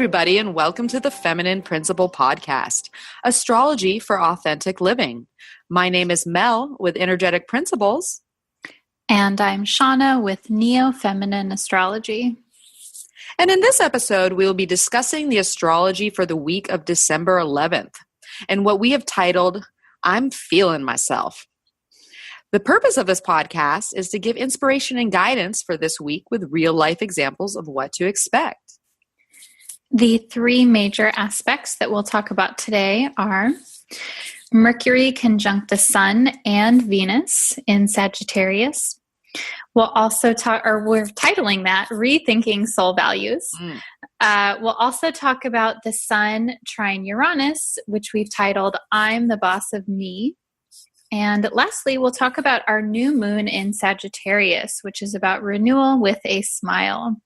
everybody, and welcome to the Feminine Principle Podcast, Astrology for Authentic Living. My name is Mel with Energetic Principles. And I'm Shawna with Neo Feminine Astrology. And in this episode, we will be discussing the astrology for the week of December 11th, and what we have titled, I'm Feelin' Myself. The purpose of this podcast is to give inspiration and guidance for this week with real-life examples of what to expect. The three major aspects that we'll talk about today are Mercury conjunct the Sun and Venus in Sagittarius. We'll also talk, or we're titling that, Rethinking Soul Values. We'll also talk about the Sun trine Uranus, which we've titled, I'm the Boss of Me. And lastly, we'll talk about our new moon in Sagittarius, which is about renewal with a smile.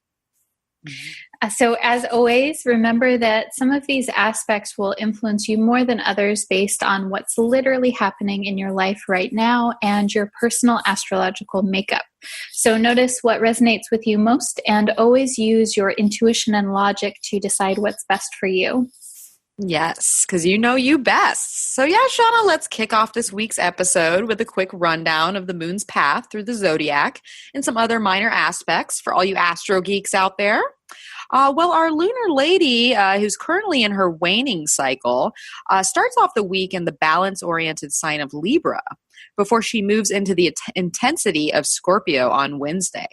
So as always, remember that some of these aspects will influence you more than others based on what's literally happening in your life right now and your personal astrological makeup. So notice what resonates with you most and always use your intuition and logic to decide what's best for you. Yes, because you know you best. So yeah, Shawna, let's kick off this week's episode with a quick rundown of the moon's path through the zodiac and some other minor aspects for all you astro geeks out there. Well, our lunar lady, who's currently in her waning cycle, starts off the week in the balance-oriented sign of Libra before she moves into the intensity of Scorpio on Wednesday.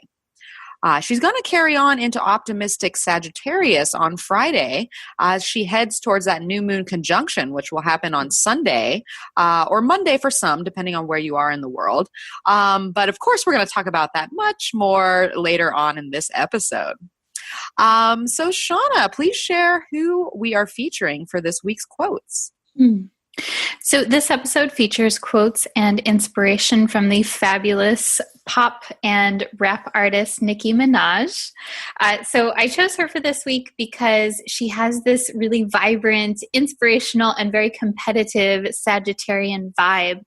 She's going to carry on into optimistic Sagittarius on Friday as she heads towards that new moon conjunction, which will happen on Sunday or Monday for some, depending on where you are in the world. But of course, we're going to talk about that much more later on in this episode. So Shawna, please share who we are featuring for this week's quotes. So this episode features quotes and inspiration from the fabulous pop and rap artist Nicki Minaj. So I chose her for this week because she has this really vibrant, inspirational, and very competitive Sagittarian vibe.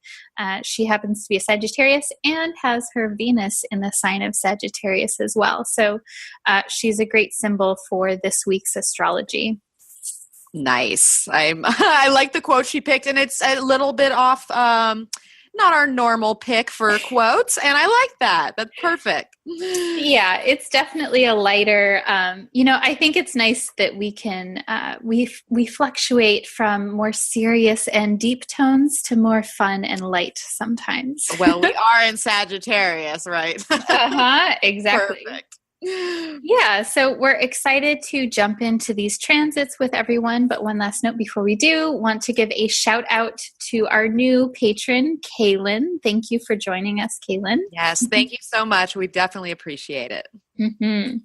She happens to be a Sagittarius and has her Venus in the sign of Sagittarius as well. So she's a great symbol for this week's astrology. Nice. I like the quote she picked, and it's a little bit off, not our normal pick for quotes, and I like that. That's perfect. Yeah, it's definitely a lighter, I think it's nice that we can, we fluctuate from more serious and deep tones to more fun and light sometimes. Well, we are in Sagittarius, right? Exactly. Perfect. Yeah, so we're excited to jump into these transits with everyone, but one last note before we do, want to give a shout out to our new patron, Kaylin. Thank you for joining us, Kaylin. Yes, thank you so much. We definitely appreciate it. Mm-hmm.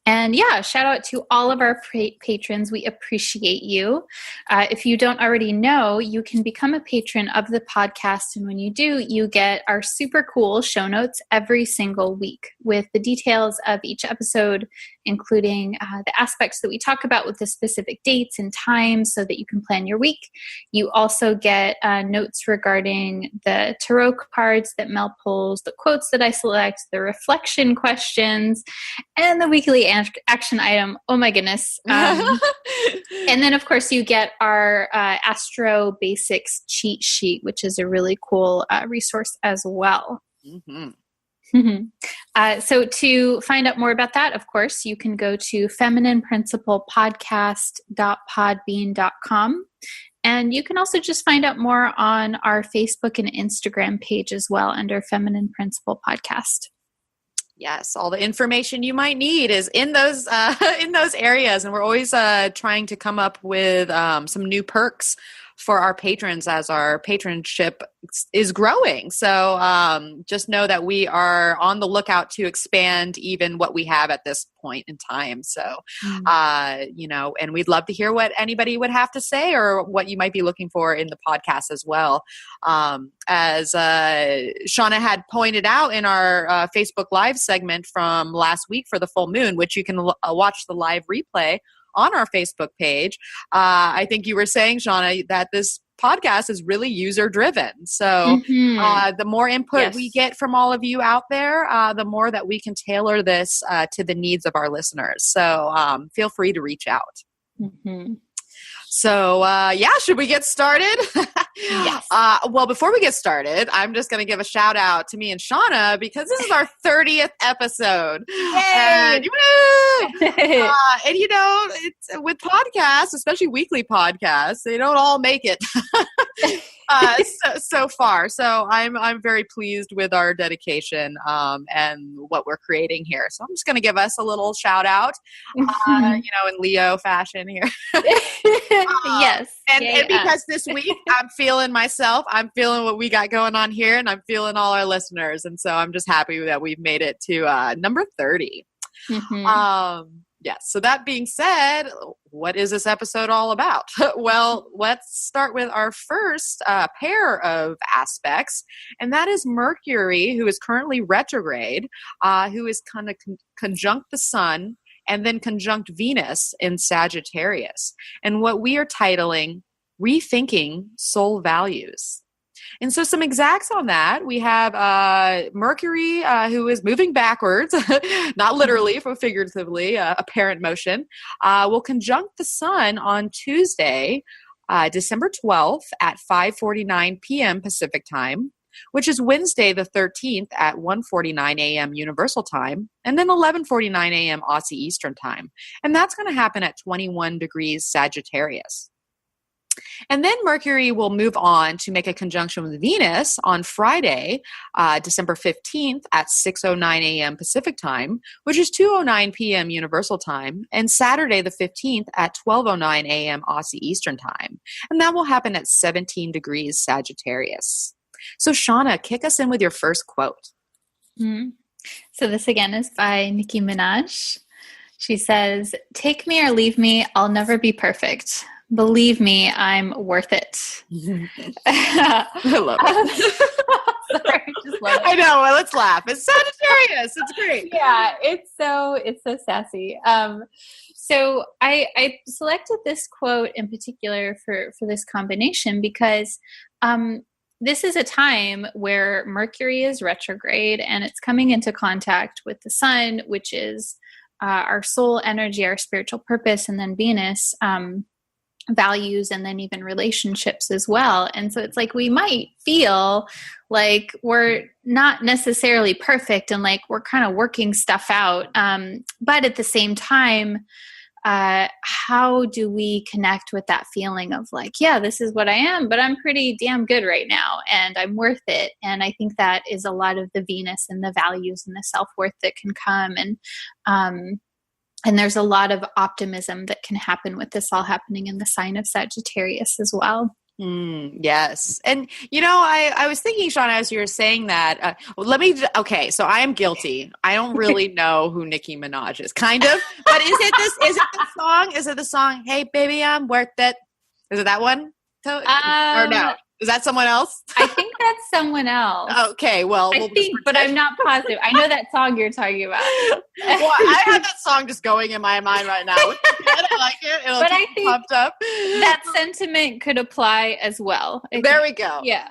And yeah, shout out to all of our patrons. We appreciate you. If you don't already know, you can become a patron of the podcast. And when you do, you get our super cool show notes every single week with the details of each episode, including the aspects that we talk about with the specific dates and times so that you can plan your week. You also get notes regarding the tarot cards that Mel pulls, the quotes that I select, the reflection questions, and the weekly action item. Oh my goodness. And then of course you get our Astro Basics cheat sheet, which is a really cool resource as well. So to find out more about that, of course, you can go to feminineprinciplepodcast.podbean.com. And you can also just find out more on our Facebook and Instagram page as well under Feminine Principle Podcast. Yes, all the information you might need is in those areas, and we're always trying to come up with some new perks for our patrons as our patronship is growing. So just know that we are on the lookout to expand even what we have at this point in time. So, and we'd love to hear what anybody would have to say or what you might be looking for in the podcast as well. As Shawna had pointed out in our Facebook Live segment from last week for the full moon, which you can watch the live replay on our Facebook page. I think you were saying, Shawna, that this podcast is really user driven. So the more input we get from all of you out there, the more that we can tailor this to the needs of our listeners. So feel free to reach out. Mm-hmm. So, should we get started? Yes. Well, before we get started, I'm just going to give a shout out to me and Shawna because this is our 30th episode. Yay! And you know, it's with podcasts, especially weekly podcasts, they don't all make it so far. So I'm very pleased with our dedication and what we're creating here. So I'm just going to give us a little shout out, in Leo fashion here. Yes. And because this week I'm feeling myself, I'm feeling what we got going on here, and I'm feeling all our listeners. And so I'm just happy that we've made it to number 30. Mm-hmm. Yes. So that being said, what is this episode all about? Well, let's start with our first pair of aspects, and that is Mercury, who is currently retrograde, who is kind of conjunct the sun and then conjunct Venus in Sagittarius. And what we are titling Rethinking Soul Values. And so some exacts on that, we have Mercury, who is moving backwards, not literally, but figuratively, apparent motion, will conjunct the sun on Tuesday, December 12th at 5:49 p.m. Pacific time, which is Wednesday the 13th at 1:49 a.m. Universal Time, and then 11:49 a.m. Aussie Eastern Time. And that's going to happen at 21 degrees Sagittarius. And then Mercury will move on to make a conjunction with Venus on Friday, December 15th at 6:09 a.m. Pacific Time, which is 2:09 p.m. Universal Time, and Saturday the 15th at 12:09 a.m. Aussie Eastern Time. And that will happen at 17 degrees Sagittarius. So Shawna, kick us in with your first quote. Mm-hmm. So this again is by Nicki Minaj. She says, "Take me or leave me, I'll never be perfect. Believe me, I'm worth it." I love it. Sorry, I just love it. I know. Well, let's laugh. It's Sagittarius. It's great. Yeah, it's so sassy. So I selected this quote in particular for this combination because this is a time where Mercury is retrograde and it's coming into contact with the sun, which is our soul energy, our spiritual purpose, and then Venus, values, and then even relationships as well. And so it's like we might feel like we're not necessarily perfect and like we're kind of working stuff out. But at the same time, how do we connect with that feeling of like, yeah, this is what I am, but I'm pretty damn good right now and I'm worth it. And I think that is a lot of the Venus and the values and the self-worth that can come. And there's a lot of optimism that can happen with this all happening in the sign of Sagittarius as well. Yes. And, I was thinking, Shawna, as you were saying that, so I am guilty. I don't really know who Nicki Minaj is, kind of, but is it the song, "Hey baby, I'm worth it"? Is it that one? Or no? Is that someone else? I think that's someone else. Okay, well, I think, but I'm not positive. I know that song you're talking about. Well, I have that song just going in my mind right now. It's good. I like it. It'll but keep me pumped up. That sentiment could apply as well. There we go. Yeah.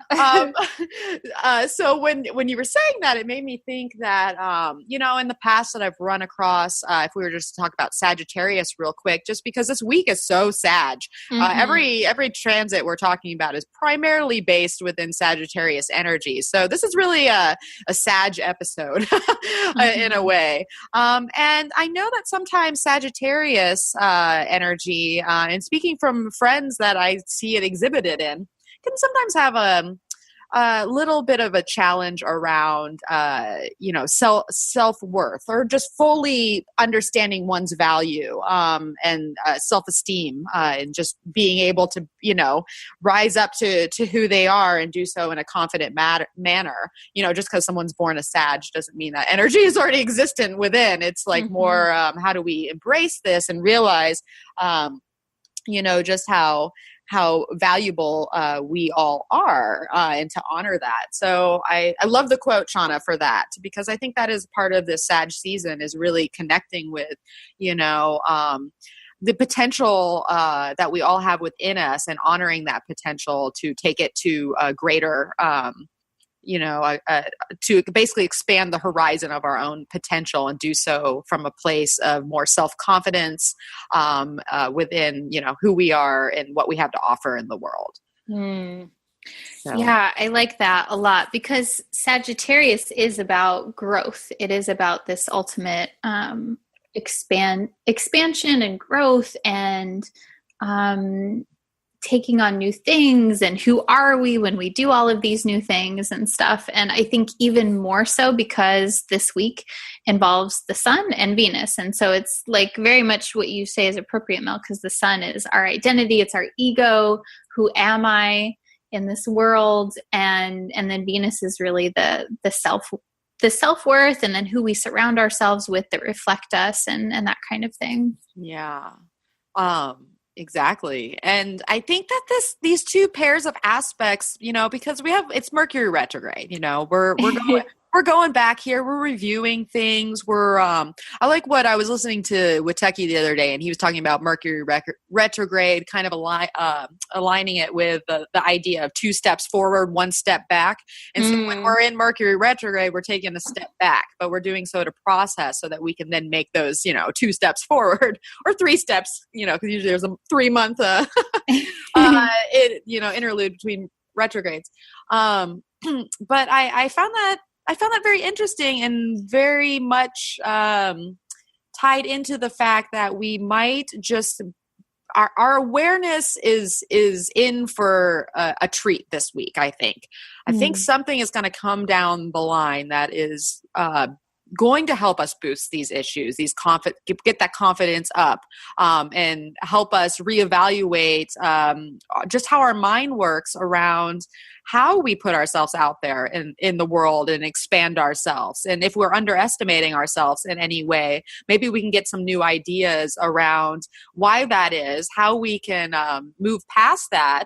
So when you were saying that, it made me think that, in the past that I've run across, if we were just to talk about Sagittarius real quick, just because this week is so Sag. Every transit we're talking about is primarily based within Sagittarius energy. So this is really a Sag episode in a way. And I know that sometimes Sagittarius energy, and speaking from friends that I see it exhibited in, can sometimes have a little bit of a challenge around, self-worth or just fully understanding one's value and self-esteem and just being able to, rise up to who they are and do so in a confident manner. Just because someone's born a Sag doesn't mean that energy is already existent within. It's like more, how do we embrace this and realize, just how valuable we all are and to honor that. So I love the quote, Shawna, for that, because I think that is part of this Sag season, is really connecting with, the potential that we all have within us and honoring that potential to take it to a greater to basically expand the horizon of our own potential and do so from a place of more self-confidence within, who we are and what we have to offer in the world. So. Yeah, I like that a lot because Sagittarius is about growth. It is about this ultimate expansion and growth and taking on new things and who are we when we do all of these new things and stuff. And I think even more so because this week involves the sun and Venus. And so it's like very much what you say is appropriate, Mel, because the sun is our identity. It's our ego. Who am I in this world? And then Venus is really the self-worth and then who we surround ourselves with that reflect us and that kind of thing. Yeah. Exactly. And I think that these two pairs of aspects, because it's Mercury retrograde, we're going back here. We're reviewing things. I like what I was listening to with Techie the other day, and he was talking about Mercury retrograde, kind of aligning it with the idea of 2 steps forward, 1 step back. And so when we're in Mercury retrograde, we're taking a step back, but we're doing so to process so that we can then make those, 2 steps forward or 3 steps, because usually there's a 3-month, interlude between retrogrades. But I found that very interesting and very much tied into the fact that we might just our awareness is in for a treat this week. I think something is going to come down the line that is going to help us boost these issues, get that confidence up, and help us reevaluate just how our mind works around how we put ourselves out there in the world and expand ourselves. And if we're underestimating ourselves in any way, maybe we can get some new ideas around why that is, how we can move past that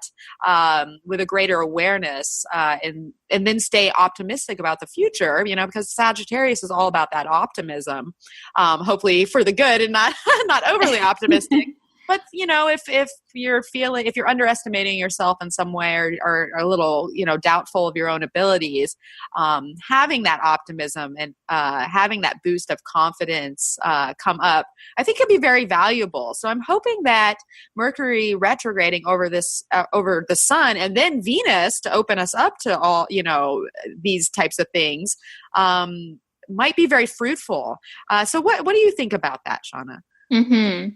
with a greater awareness and then stay optimistic about the future, because Sagittarius is all about that optimism, hopefully for the good and not overly optimistic. But, if you're underestimating yourself in some way or a little, doubtful of your own abilities, having that optimism and having that boost of confidence come up, I think can be very valuable. So I'm hoping that Mercury retrograding over the sun and then Venus to open us up to all, these types of things might be very fruitful. So what do you think about that, Shawna? Mm-hmm.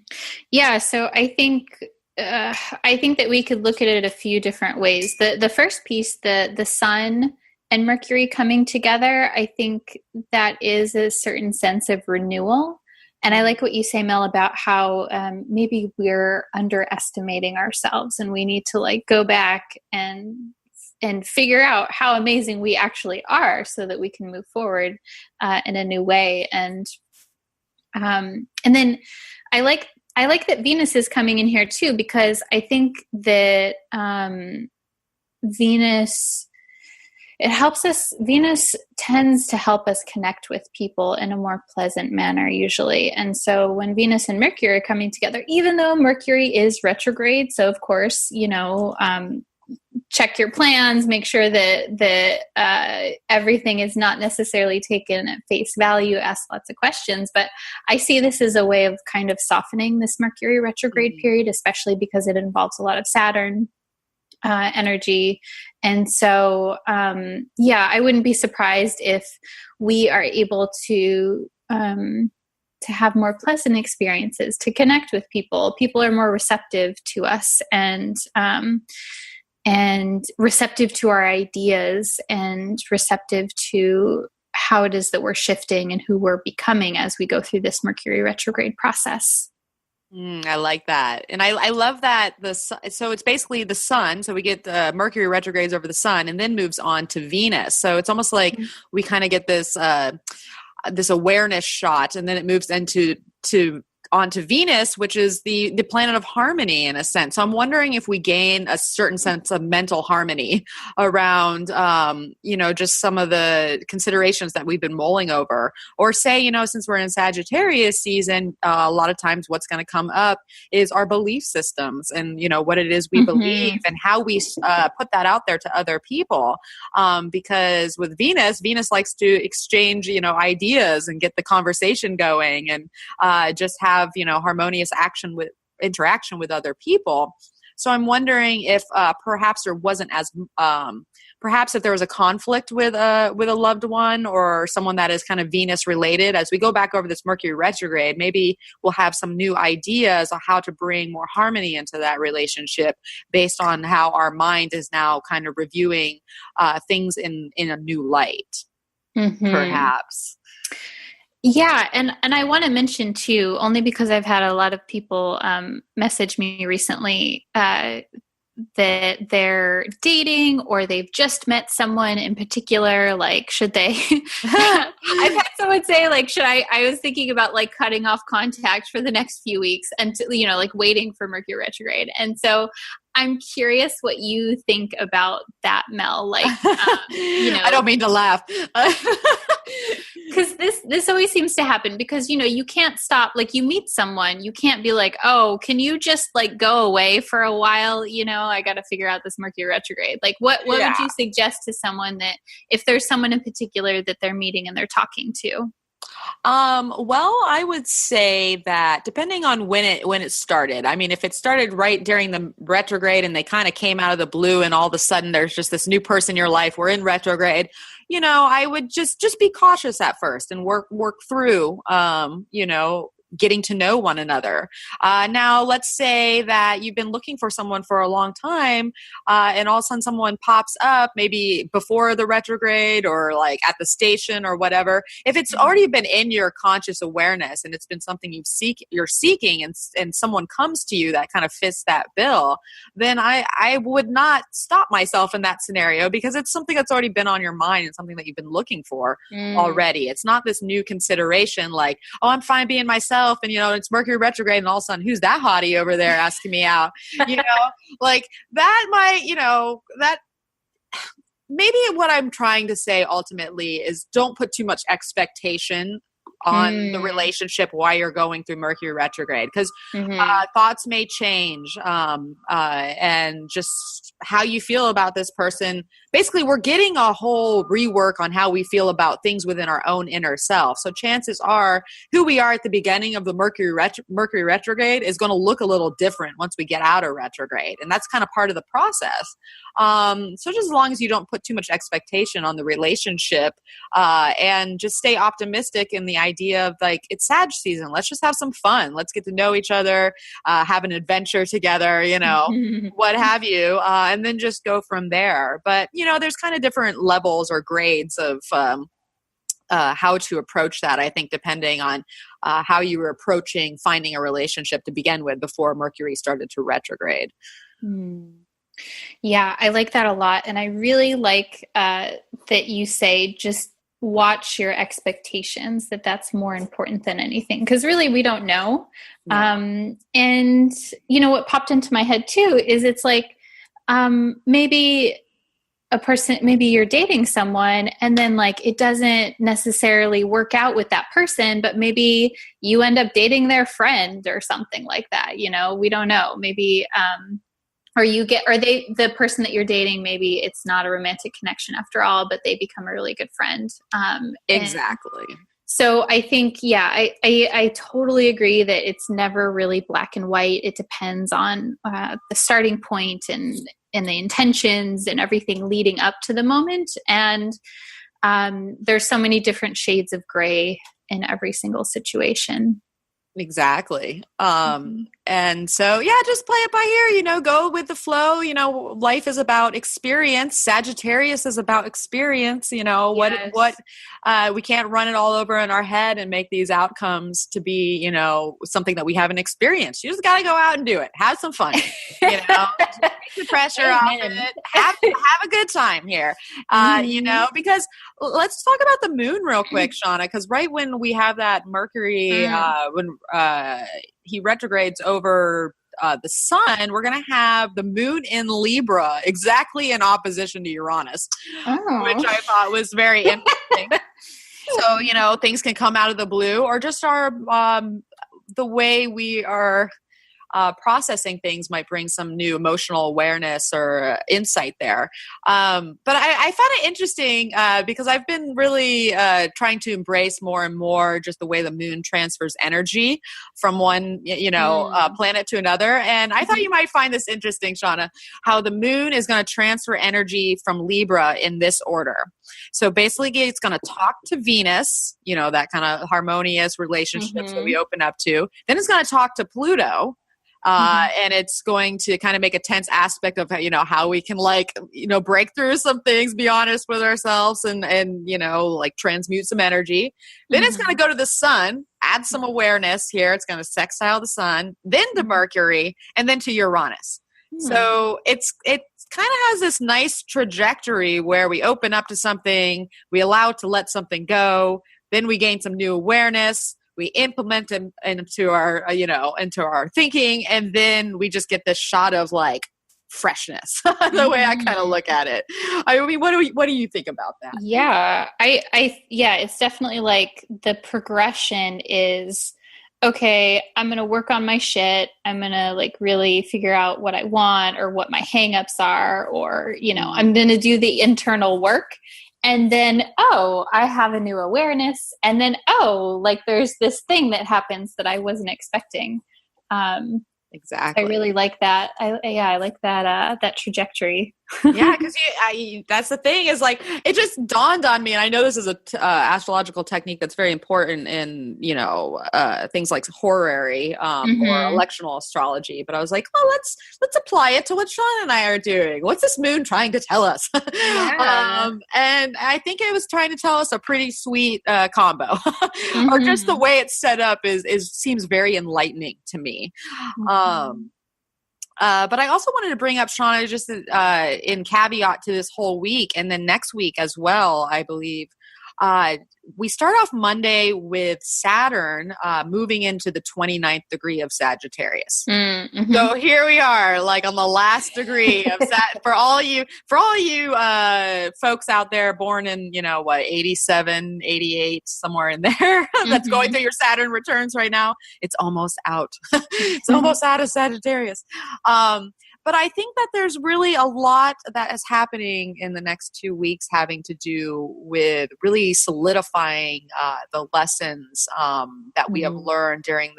Yeah. So I think that we could look at it a few different ways. The first piece, the sun and Mercury coming together, I think that is a certain sense of renewal. And I like what you say, Mel, about how maybe we're underestimating ourselves and we need to go back and figure out how amazing we actually are so that we can move forward in a new way. And then I like that Venus is coming in here too, because I think that Venus tends to help us connect with people in a more pleasant manner usually. And so when Venus and Mercury are coming together, even though Mercury is retrograde, so of course, check your plans, make sure that everything is not necessarily taken at face value, ask lots of questions. But I see this as a way of kind of softening this Mercury retrograde period, especially because it involves a lot of Saturn energy. And so, I wouldn't be surprised if we are able to have more pleasant experiences, to connect with people. People are more receptive to us and receptive to our ideas and receptive to how it is that we're shifting and who we're becoming as we go through this Mercury retrograde process. I like that. And I love that. So it's basically the sun. So we get the Mercury retrogrades over the sun and then moves on to Venus. So it's almost like we kind of get this awareness shot, and then it moves into onto Venus, which is the planet of harmony in a sense. So I'm wondering if we gain a certain sense of mental harmony around, just some of the considerations that we've been mulling over. Or say, since we're in Sagittarius season, a lot of times what's going to come up is our belief systems and, what it is we believe and how we put that out there to other people. Because with Venus likes to exchange, ideas and get the conversation going and just have, harmonious interaction with other people. So I'm wondering if perhaps there wasn't as perhaps if there was a conflict with a loved one or someone that is kind of Venus related. As we go back over this Mercury retrograde, maybe we'll have some new ideas on how to bring more harmony into that relationship based on how our mind is now kind of reviewing things in a new light, perhaps. Yeah. And I want to mention too, only because I've had a lot of people message me recently that they're dating or they've just met someone in particular, like, should they, I've had someone say, like, I was thinking about like cutting off contact for the next few weeks and, like waiting for Mercury retrograde. And so I'm curious what you think about that, Mel. Like, I don't mean to laugh. Because this always seems to happen because, you can't stop, like you meet someone, you can't be like, oh, can you just like go away for a while? I got to figure out this Mercury retrograde. Like what would you suggest to someone that if there's someone in particular that they're meeting and they're talking to? Well, I would say that depending on when it started, I mean, if it started right during the retrograde and they kind of came out of the blue and all of a sudden there's just this new person in your life, we're in retrograde, I would just be cautious at first and work through, getting to know one another. Now, let's say that you've been looking for someone for a long time, and all of a sudden someone pops up, maybe before the retrograde or like at the station or whatever. If it's already been in your conscious awareness and it's been something you're seeking, and someone comes to you that kind of fits that bill, then I would not stop myself in that scenario because it's something that's already been on your mind and something that you've been looking for already. It's not this new consideration like, oh, I'm fine being myself. And, it's Mercury retrograde and all of a sudden, who's that hottie over there asking me out? Like that might, that maybe what I'm trying to say ultimately is don't put too much expectation on the relationship while you're going through Mercury retrograde because thoughts may change and just how you feel about this person. Basically, we're getting a whole rework on how we feel about things within our own inner self. So chances are who we are at the beginning of the Mercury retrograde is going to look a little different once we get out of retrograde. And that's kind of part of the process. So just as long as you don't put too much expectation on the relationship and just stay optimistic in the idea of like, it's Sag season. Let's just have some fun. Let's get to know each other, have an adventure together, what have you, and then just go from there. But, there's kind of different levels or grades of how to approach that, I think, depending on how you were approaching finding a relationship to begin with before Mercury started to retrograde. Yeah, I like that a lot. And I really like that you say just watch your expectations, that's more important than anything. Because really, we don't know. Yeah. And, what popped into my head too is it's like maybe a person, maybe you're dating someone and then like it doesn't necessarily work out with that person, but maybe you end up dating their friend or something like that. We don't know. Maybe, or they the person that you're dating, maybe it's not a romantic connection after all, but they become a really good friend. Exactly. So I think, I totally agree that it's never really black and white. It depends on the starting point and the intentions and everything leading up to the moment. And there's so many different shades of gray in every single situation. Exactly. And so, yeah, just play it by ear, go with the flow. Life is about experience. Sagittarius is about experience. What we can't run it all over in our head and make these outcomes to be, something that we haven't experienced. You just got to go out and do it. Have some fun, take the pressure off it. Have a good time here, because let's talk about the moon real quick, Shawna, because right when we have that Mercury, when he retrogrades over the sun, we're going to have the moon in Libra, exactly in opposition to Uranus, which I thought was very interesting. So, things can come out of the blue, or just our the way we are processing things might bring some new emotional awareness or insight there. But I found it interesting because I've been really trying to embrace more and more just the way the moon transfers energy from one, planet to another. And I thought you might find this interesting, Shawna, how the moon is going to transfer energy from Libra in this order. So basically it's going to talk to Venus, that kind of harmonious relationships that we open up to. Then it's going to talk to Pluto. And it's going to kind of make a tense aspect of, how we can break through some things, be honest with ourselves and transmute some energy. Then it's going to go to the sun, add some awareness here. It's going to sextile the sun, then to Mercury, and then to Uranus. So it kind of has this nice trajectory where we open up to something, we allow it to let something go, then we gain some new awareness. We implement them into our, into our thinking, and then we just get this shot of freshness. The way I kind of look at it. I mean, what do you think about that? Yeah, it's definitely the progression is, okay, I'm going to work on my shit. I'm going to really figure out what I want or what my hangups are, or, I'm going to do the internal work. And then, I have a new awareness. And then, there's this thing that happens that I wasn't expecting. Exactly. I really like that. I like that trajectory. Yeah, because that's the thing is it just dawned on me, and I know this is a astrological technique that's very important in things like horary or electional astrology. But I was like, let's apply it to what Shawna and I are doing. What's this moon trying to tell us? Yeah. And I think it was trying to tell us a pretty sweet combo, or just the way it's set up seems very enlightening to me. But I also wanted to bring up, Shawna, just in caveat to this whole week, and then next week as well, I believe. We start off Monday with Saturn moving into the 29th degree of Sagittarius. So here we are, on the last degree of for all you folks out there born in 87, 88, somewhere in there that's going through your Saturn returns right now. It's almost out. It's almost out of Sagittarius. But I think that there's really a lot that is happening in the next 2 weeks having to do with really solidifying the lessons that we have learned during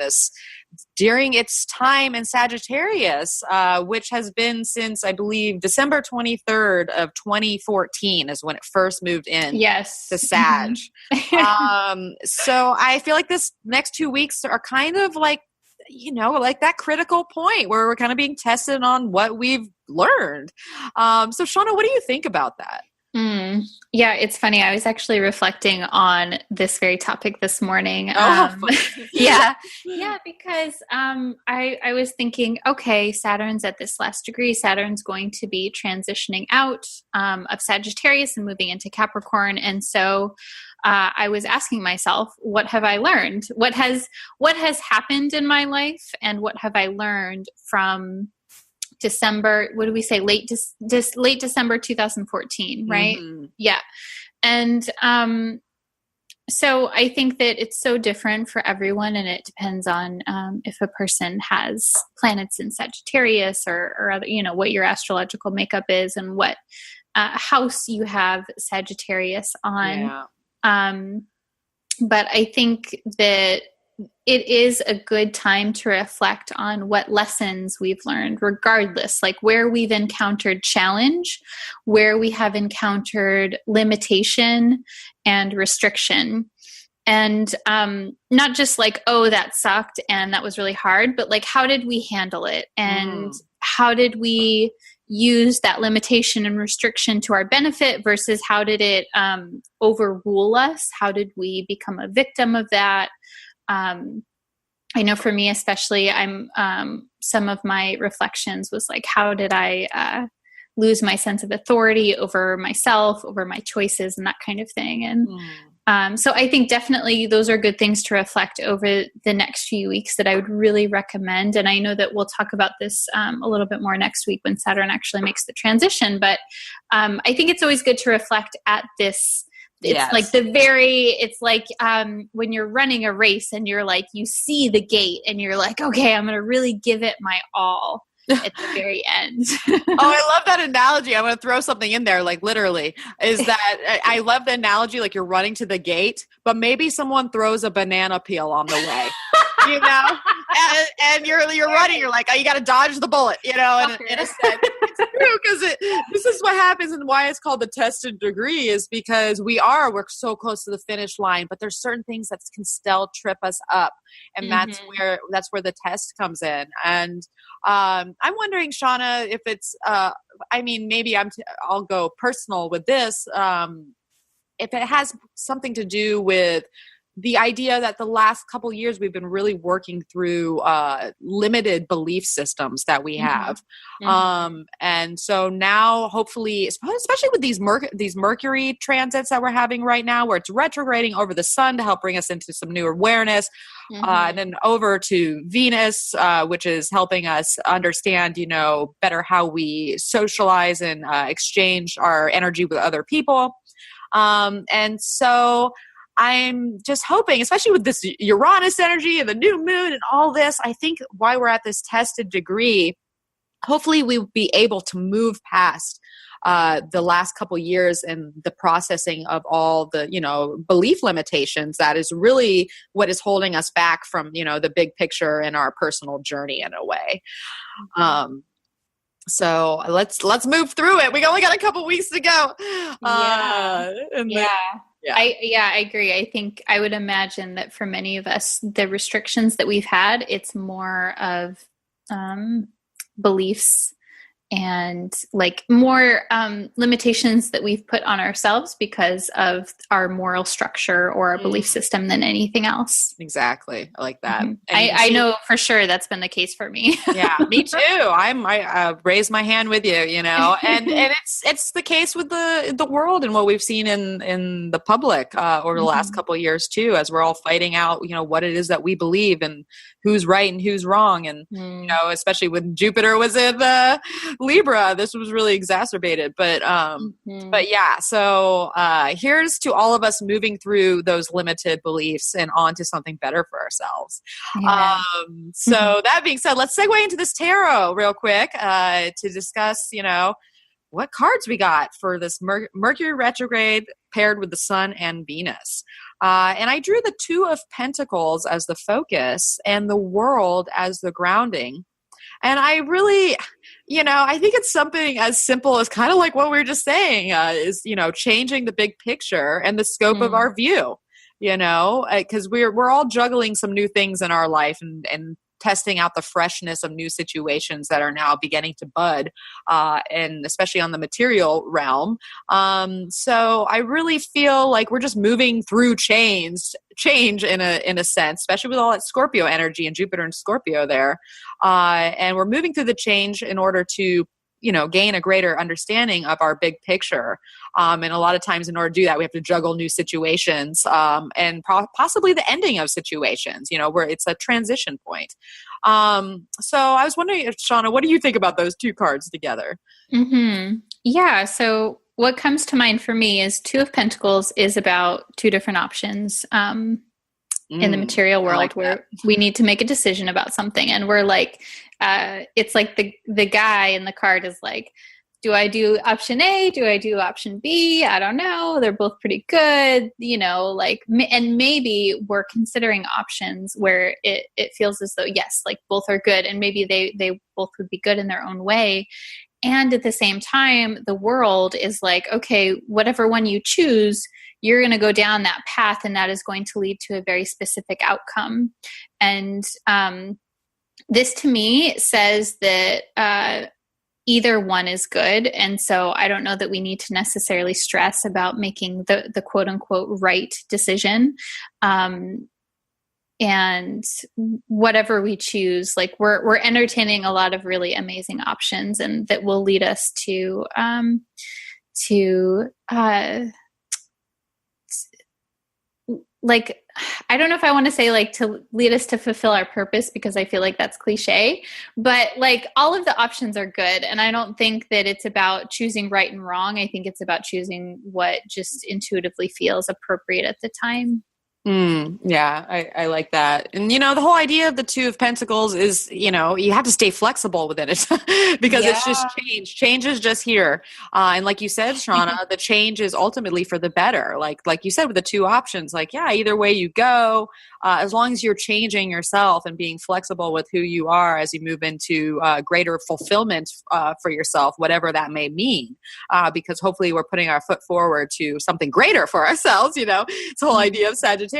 its time in Sagittarius, which has been since, I believe, December 23rd of 2014 is when it first moved in to Sag. So I feel like this next 2 weeks are kind of that critical point where we're kind of being tested on what we've learned. So Shawna, what do you think about that? Yeah, it's funny. I was actually reflecting on this very topic this morning. Yeah, because I was thinking, okay, Saturn's at this last degree. Saturn's going to be transitioning out of Sagittarius and moving into Capricorn. And so I was asking myself, what have I learned? What has happened in my life, and what have I learned from December? What do we say? Late December 2014, right? Yeah, and so I think that it's so different for everyone, and it depends on if a person has planets in Sagittarius or other, what your astrological makeup is, and what house you have Sagittarius on. Yeah. But I think that it is a good time to reflect on what lessons we've learned, regardless, where we've encountered challenge, where we have encountered limitation and restriction. And not just like, oh, that sucked and that was really hard, but like, how did we handle it? And how did we use that limitation and restriction to our benefit versus how did it overrule us? How did we become a victim of that? I know for me, especially, some of my reflections was like, how did I lose my sense of authority over myself, over my choices and that kind of thing. And so I think definitely those are good things to reflect over the next few weeks that I would really recommend. And I know that we'll talk about this a little bit more next week when Saturn actually makes the transition. But I think it's always good to reflect at this. It's like it's like when you're running a race and you're like, you see the gate and you're like, okay, I'm going to really give it my all at the very end. Oh, I love that analogy. I'm going to throw something in there, like literally, is that I love the analogy, like you're running to the gate, but maybe someone throws a banana peel on the way. You know, and you're running. You're like, oh, you got to dodge the bullet. You know, and in a sense, it's true because this is what happens, and why it's called the tested degree is because we're so close to the finish line, but there's certain things that can still trip us up, and that's where the test comes in. And I'm wondering, Shawna, if it's, I mean, maybe I'll go personal with this. If it has something to do with the idea that the last couple of years we've been really working through limited belief systems that we have. And so now hopefully, especially with these Mercury transits that we're having right now, where it's retrograding over the sun to help bring us into some new awareness, and then over to Venus, which is helping us understand, you know, better how we socialize and exchange our energy with other people. And so I'm just hoping, especially with this Uranus energy and the new moon and all this, I think why we're at this tested degree, hopefully we'll be able to move past the last couple years and the processing of all the, you know, belief limitations. That is really what is holding us back from, you know, the big picture in our personal journey in a way. So let's move through it. We only got a couple weeks to go. I agree. I think I would imagine that for many of us, the restrictions that we've had, it's more of beliefs and like more limitations that we've put on ourselves because of our moral structure or our belief system than anything else. Exactly. I like that. I know for sure that's been the case for me. Yeah, me too. I raise my hand with you, you know, and it's the case with the world and what we've seen in the public over the last couple of years too, as we're all fighting out, you know, what it is that we believe and who's right and who's wrong. And, you know, especially when Jupiter was in Libra, this was really exacerbated, but yeah, so here's to all of us moving through those limited beliefs and onto something better for ourselves. So that being said, let's segue into this tarot real quick to discuss, you know, what cards we got for this Mercury retrograde paired with the Sun and Venus. And I drew the Two of Pentacles as the focus and the World as the grounding. And I really, you know, I think it's something as simple as kind of like what we were just saying, is, you know, changing the big picture and the scope of our view, you know, because we're all juggling some new things in our life and testing out the freshness of new situations that are now beginning to bud, and especially on the material realm. So I really feel like we're just moving through change in a sense, especially with all that Scorpio energy and Jupiter and Scorpio there. And we're moving through the change in order to, you know, gain a greater understanding of our big picture. And a lot of times in order to do that, we have to juggle new situations, and possibly the ending of situations, you know, where it's a transition point. So I was wondering, Shawna, what do you think about those two cards together? Yeah. So what comes to mind for me is Two of Pentacles is about two different options in the material world where we need to make a decision about something. And we're like, it's like the guy in the card is like, do I do option A? Do I do option B? I don't know. They're both pretty good, you know, like, and maybe we're considering options where it feels as though, yes, like both are good. And maybe they both would be good in their own way. And at the same time, the world is like, okay, whatever one you choose, you're going to go down that path, and that is going to lead to a very specific outcome. And this to me says that either one is good. And so I don't know that we need to necessarily stress about making the quote unquote right decision. And whatever we choose, like we're entertaining a lot of really amazing options, and that will lead us to like, I don't know if I want to say like to lead us to fulfill our purpose, because I feel like that's cliche, but like all of the options are good. And I don't think that it's about choosing right and wrong. I think it's about choosing what just intuitively feels appropriate at the time. Yeah, I like that. And, the whole idea of the Two of Pentacles is, you have to stay flexible within it because it's just change. Change is just here. And like you said, Shawna, the change is ultimately for the better. Like you said, with the two options, like, yeah, either way you go, as long as you're changing yourself and being flexible with who you are as you move into greater fulfillment for yourself, whatever that may mean, because hopefully we're putting our foot forward to something greater for ourselves. It's the whole idea of Sagittarius.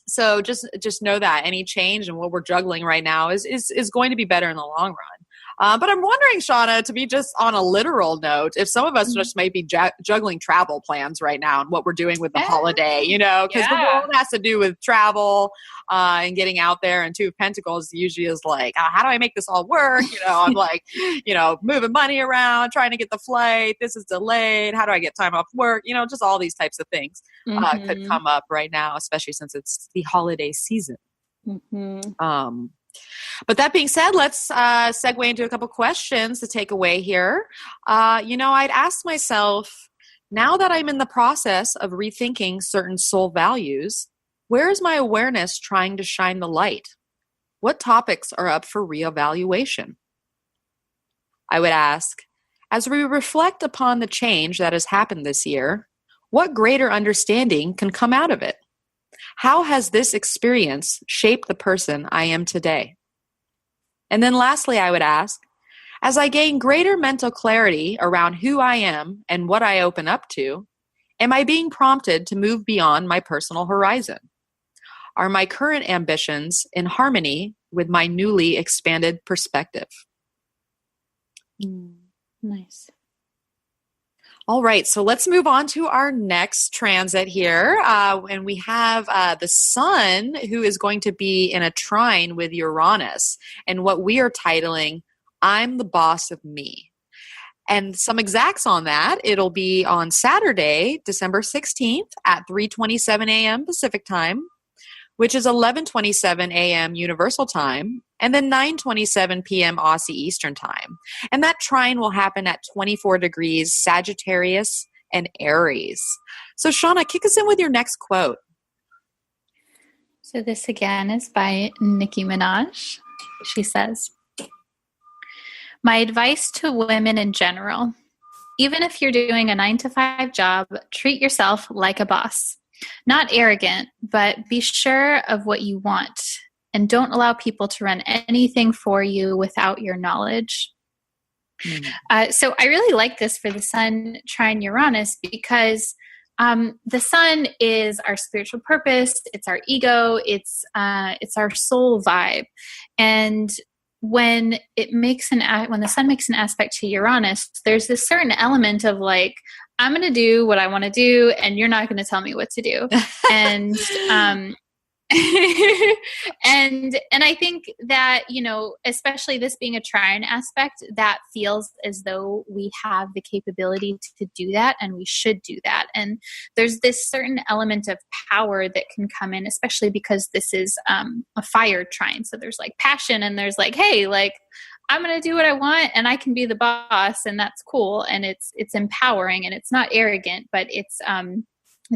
So just know that any change and what we're juggling right now is going to be better in the long run. But I'm wondering, Shawna, to be just on a literal note, if some of us just may be juggling travel plans right now and what we're doing with the holiday, because the world has to do with travel and getting out there. And Two of Pentacles usually is like, how do I make this all work? I'm like, moving money around, trying to get the flight. This is delayed. How do I get time off work? Just all these types of things could come up right now, especially since it's the holiday season. But that being said, let's segue into a couple questions to take away here. I'd ask myself, now that I'm in the process of rethinking certain soul values, where is my awareness trying to shine the light? What topics are up for reevaluation? I would ask, as we reflect upon the change that has happened this year, what greater understanding can come out of it? How has this experience shaped the person I am today? And then lastly, I would ask, as I gain greater mental clarity around who I am and what I open up to, am I being prompted to move beyond my personal horizon? Are my current ambitions in harmony with my newly expanded perspective? Nice. All right, so let's move on to our next transit here. And we have the sun, who is going to be in a trine with Uranus, and what we are titling, I'm the Boss of Me. And some exacts on that, it'll be on Saturday, December 16th at 3:27 a.m. Pacific time, which is 11:27 a.m. Universal Time, and then 9:27 p.m. Aussie Eastern Time. And that trine will happen at 24 degrees Sagittarius and Aries. So Shawna, kick us in with your next quote. So this again is by Nicki Minaj. She says, "My advice to women in general, even if you're doing a 9-to-5 job, treat yourself like a boss. Not arrogant, but be sure of what you want, and don't allow people to run anything for you without your knowledge." So I really like this for the sun trine Uranus, because the sun is our spiritual purpose. It's our ego. It's our soul vibe. And when the sun makes an aspect to Uranus, there's this certain element of like, I'm going to do what I want to do, and you're not going to tell me what to do. And and I think that, especially this being a trine aspect, that feels as though we have the capability to do that, and we should do that. And there's this certain element of power that can come in, especially because this is a fire trine. So there's like passion, and there's like, hey, like, I'm going to do what I want, and I can be the boss, and that's cool. And it's empowering, and it's not arrogant, but it's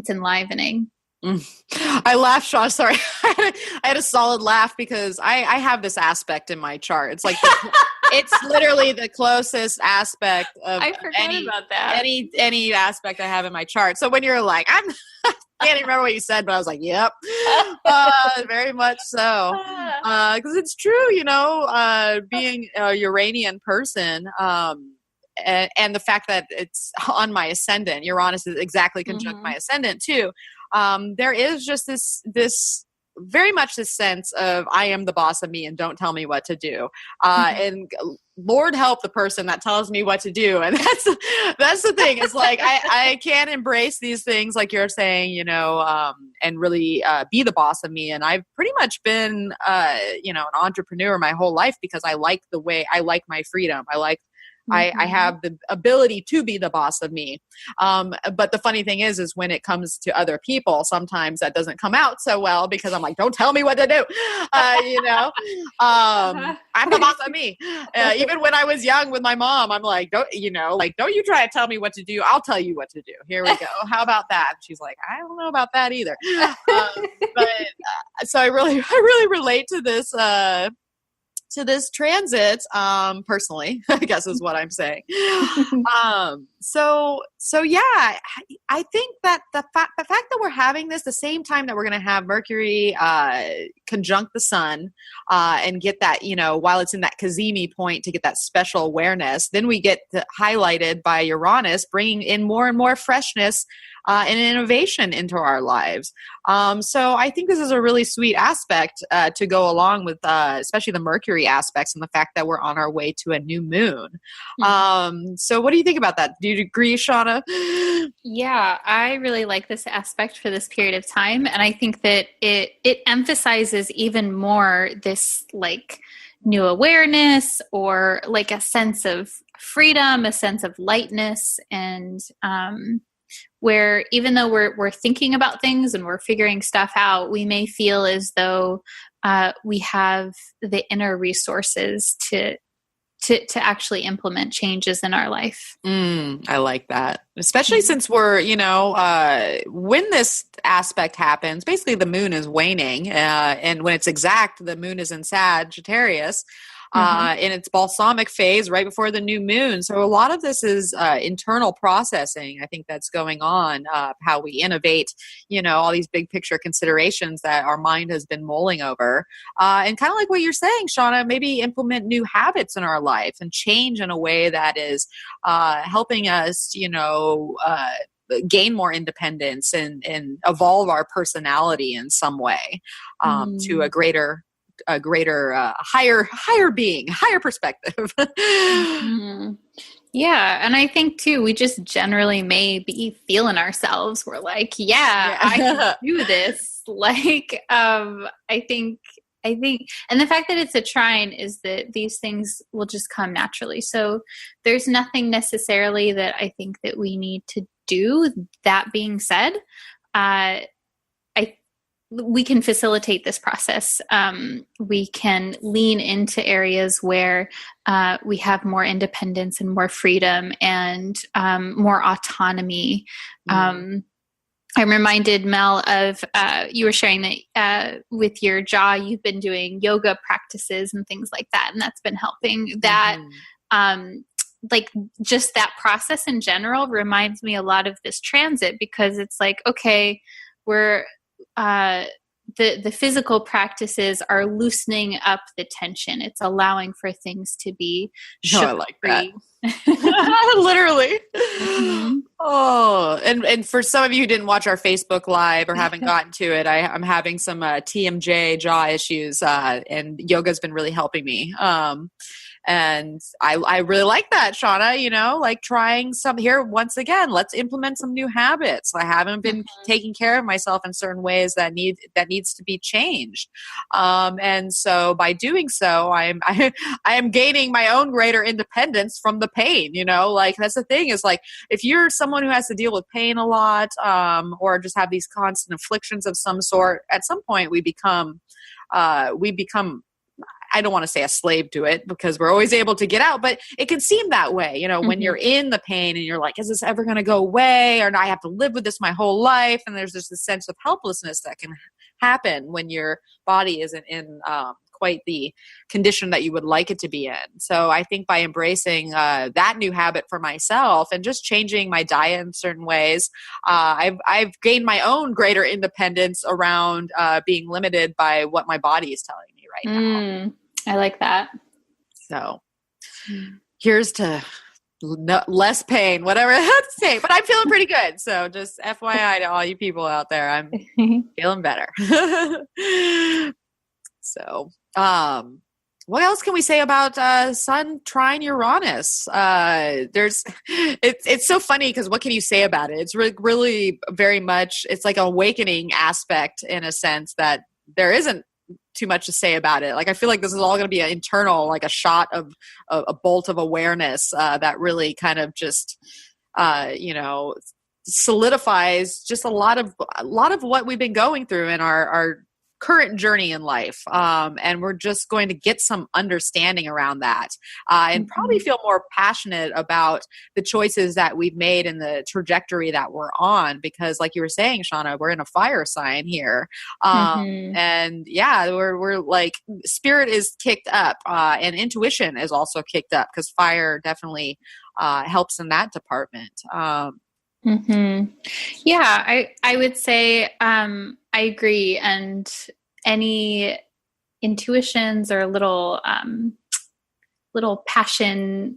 enlivening. I laughed, Sean. Sorry. I had a solid laugh because I have this aspect in my chart. It's like, it's literally the closest aspect of any aspect I have in my chart. So when you're like, I can't even remember what you said, but I was like, yep, very much so. Because it's true, being a Uranian person, and the fact that it's on my ascendant, Uranus is exactly conjunct my ascendant too. There is just this very much this sense of I am the boss of me and don't tell me what to do. And Lord help the person that tells me what to do. And that's the thing. It's like, I can't embrace these things like you're saying, and really be the boss of me. And I've pretty much been, an entrepreneur my whole life because I like my freedom. I have the ability to be the boss of me. But the funny thing is when it comes to other people, sometimes that doesn't come out so well because I'm like, don't tell me what to do. I'm the boss of me. Even when I was young with my mom, I'm like, don't you try to tell me what to do. I'll tell you what to do. Here we go. How about that? She's like, I don't know about that either. So I really relate to this transit, personally, I guess is what I'm saying. So yeah, I think that the fact that we're having this the same time that we're going to have Mercury conjunct the sun, and get that, while it's in that Cazimi point to get that special awareness, then we get highlighted by Uranus, bringing in more and more freshness and innovation into our lives. So I think this is a really sweet aspect to go along with, especially the Mercury aspects and the fact that we're on our way to a new moon. So what do you think about that? Do you agree, Shawna? Yeah, I really like this aspect for this period of time. And I think that it emphasizes even more this like new awareness or like a sense of freedom, a sense of lightness, and where even though we're thinking about things and we're figuring stuff out, we may feel as though we have the inner resources to actually implement changes in our life. I like that. Especially since we're, when this aspect happens, basically the moon is waning. And when it's exact, the moon is in Sagittarius. In its balsamic phase right before the new moon. So a lot of this is internal processing, I think, that's going on, how we innovate, all these big picture considerations that our mind has been mulling over. And kind of like what you're saying, Shawna, maybe implement new habits in our life and change in a way that is helping us, gain more independence and evolve our personality in some way to a greater higher being, higher perspective. Yeah. And I think too, we just generally may be feeling ourselves. We're like, I can do this. Like, I think, and the fact that it's a trine is that these things will just come naturally. So there's nothing necessarily that I think that we need to do. That being said, we can facilitate this process. We can lean into areas where we have more independence and more freedom and more autonomy. I'm reminded, Mel, of you were sharing that with your jaw, you've been doing yoga practices and things like that, and that's been helping. That like just that process in general reminds me a lot of this transit, because it's like, okay, we're the physical practices are loosening up the tension. It's allowing for things to be I like that. Literally. Oh, and for some of you who didn't watch our Facebook Live or haven't gotten to it, I'm having some TMJ jaw issues, and yoga's been really helping me. And I really like that, Shawna, like trying some here. Once again, let's implement some new habits. I haven't been taking care of myself in certain ways that needs to be changed. And so by doing so, I am gaining my own greater independence from the pain, like that's the thing is like, if you're someone who has to deal with pain a lot, or just have these constant afflictions of some sort, at some point we become, I don't want to say a slave to it because we're always able to get out, but it can seem that way, when you're in the pain and you're like, is this ever going to go away? Or I have to live with this my whole life. And there's just this sense of helplessness that can happen when your body isn't in quite the condition that you would like it to be in. So I think by embracing that new habit for myself and just changing my diet in certain ways, I've gained my own greater independence around being limited by what my body is telling me right now. I like that. So here's to no, less pain, whatever that's say. But I'm feeling pretty good. So just FYI to all you people out there, I'm feeling better. So, what else can we say about Sun trine Uranus? It's so funny because what can you say about it? It's really very much, it's like an awakening aspect in a sense that there isn't too much to say about it. Like, I feel like this is all going to be an internal, like a shot of a bolt of awareness that really kind of just, solidifies just a lot of what we've been going through in our current journey in life. And we're just going to get some understanding around that and probably feel more passionate about the choices that we've made and the trajectory that we're on, because like you were saying, Shawna, we're in a fire sign here. And yeah, we're like, spirit is kicked up and intuition is also kicked up because fire definitely helps in that department. Yeah, I would say I agree. And any intuitions or little passions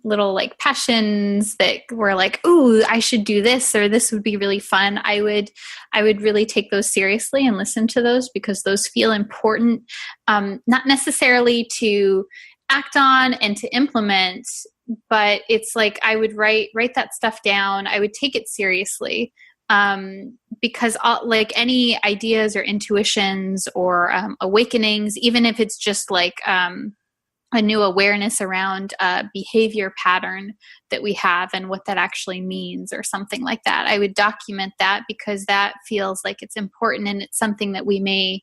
that were like, ooh, I should do this, or this would be really fun. I would really take those seriously and listen to those, because those feel important, not necessarily to act on and to implement, but it's like I would write that stuff down. I would take it seriously, because like any ideas or intuitions or awakenings, even if it's just like a new awareness around a behavior pattern that we have and what that actually means or something like that, I would document that, because that feels like it's important, and it's something that we may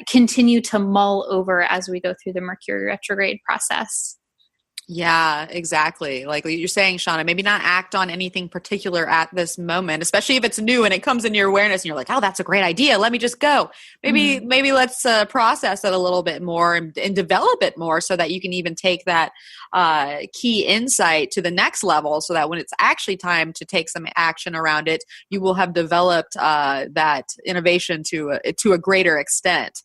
continue to mull over as we go through the Mercury retrograde process. Yeah, exactly. Like you're saying, Shawna, maybe not act on anything particular at this moment, especially if it's new and it comes into your awareness and you're like, oh, that's a great idea. Let me just go. Maybe let's process it a little bit more and develop it more so that you can even take that key insight to the next level, so that when it's actually time to take some action around it, you will have developed that innovation to a greater extent.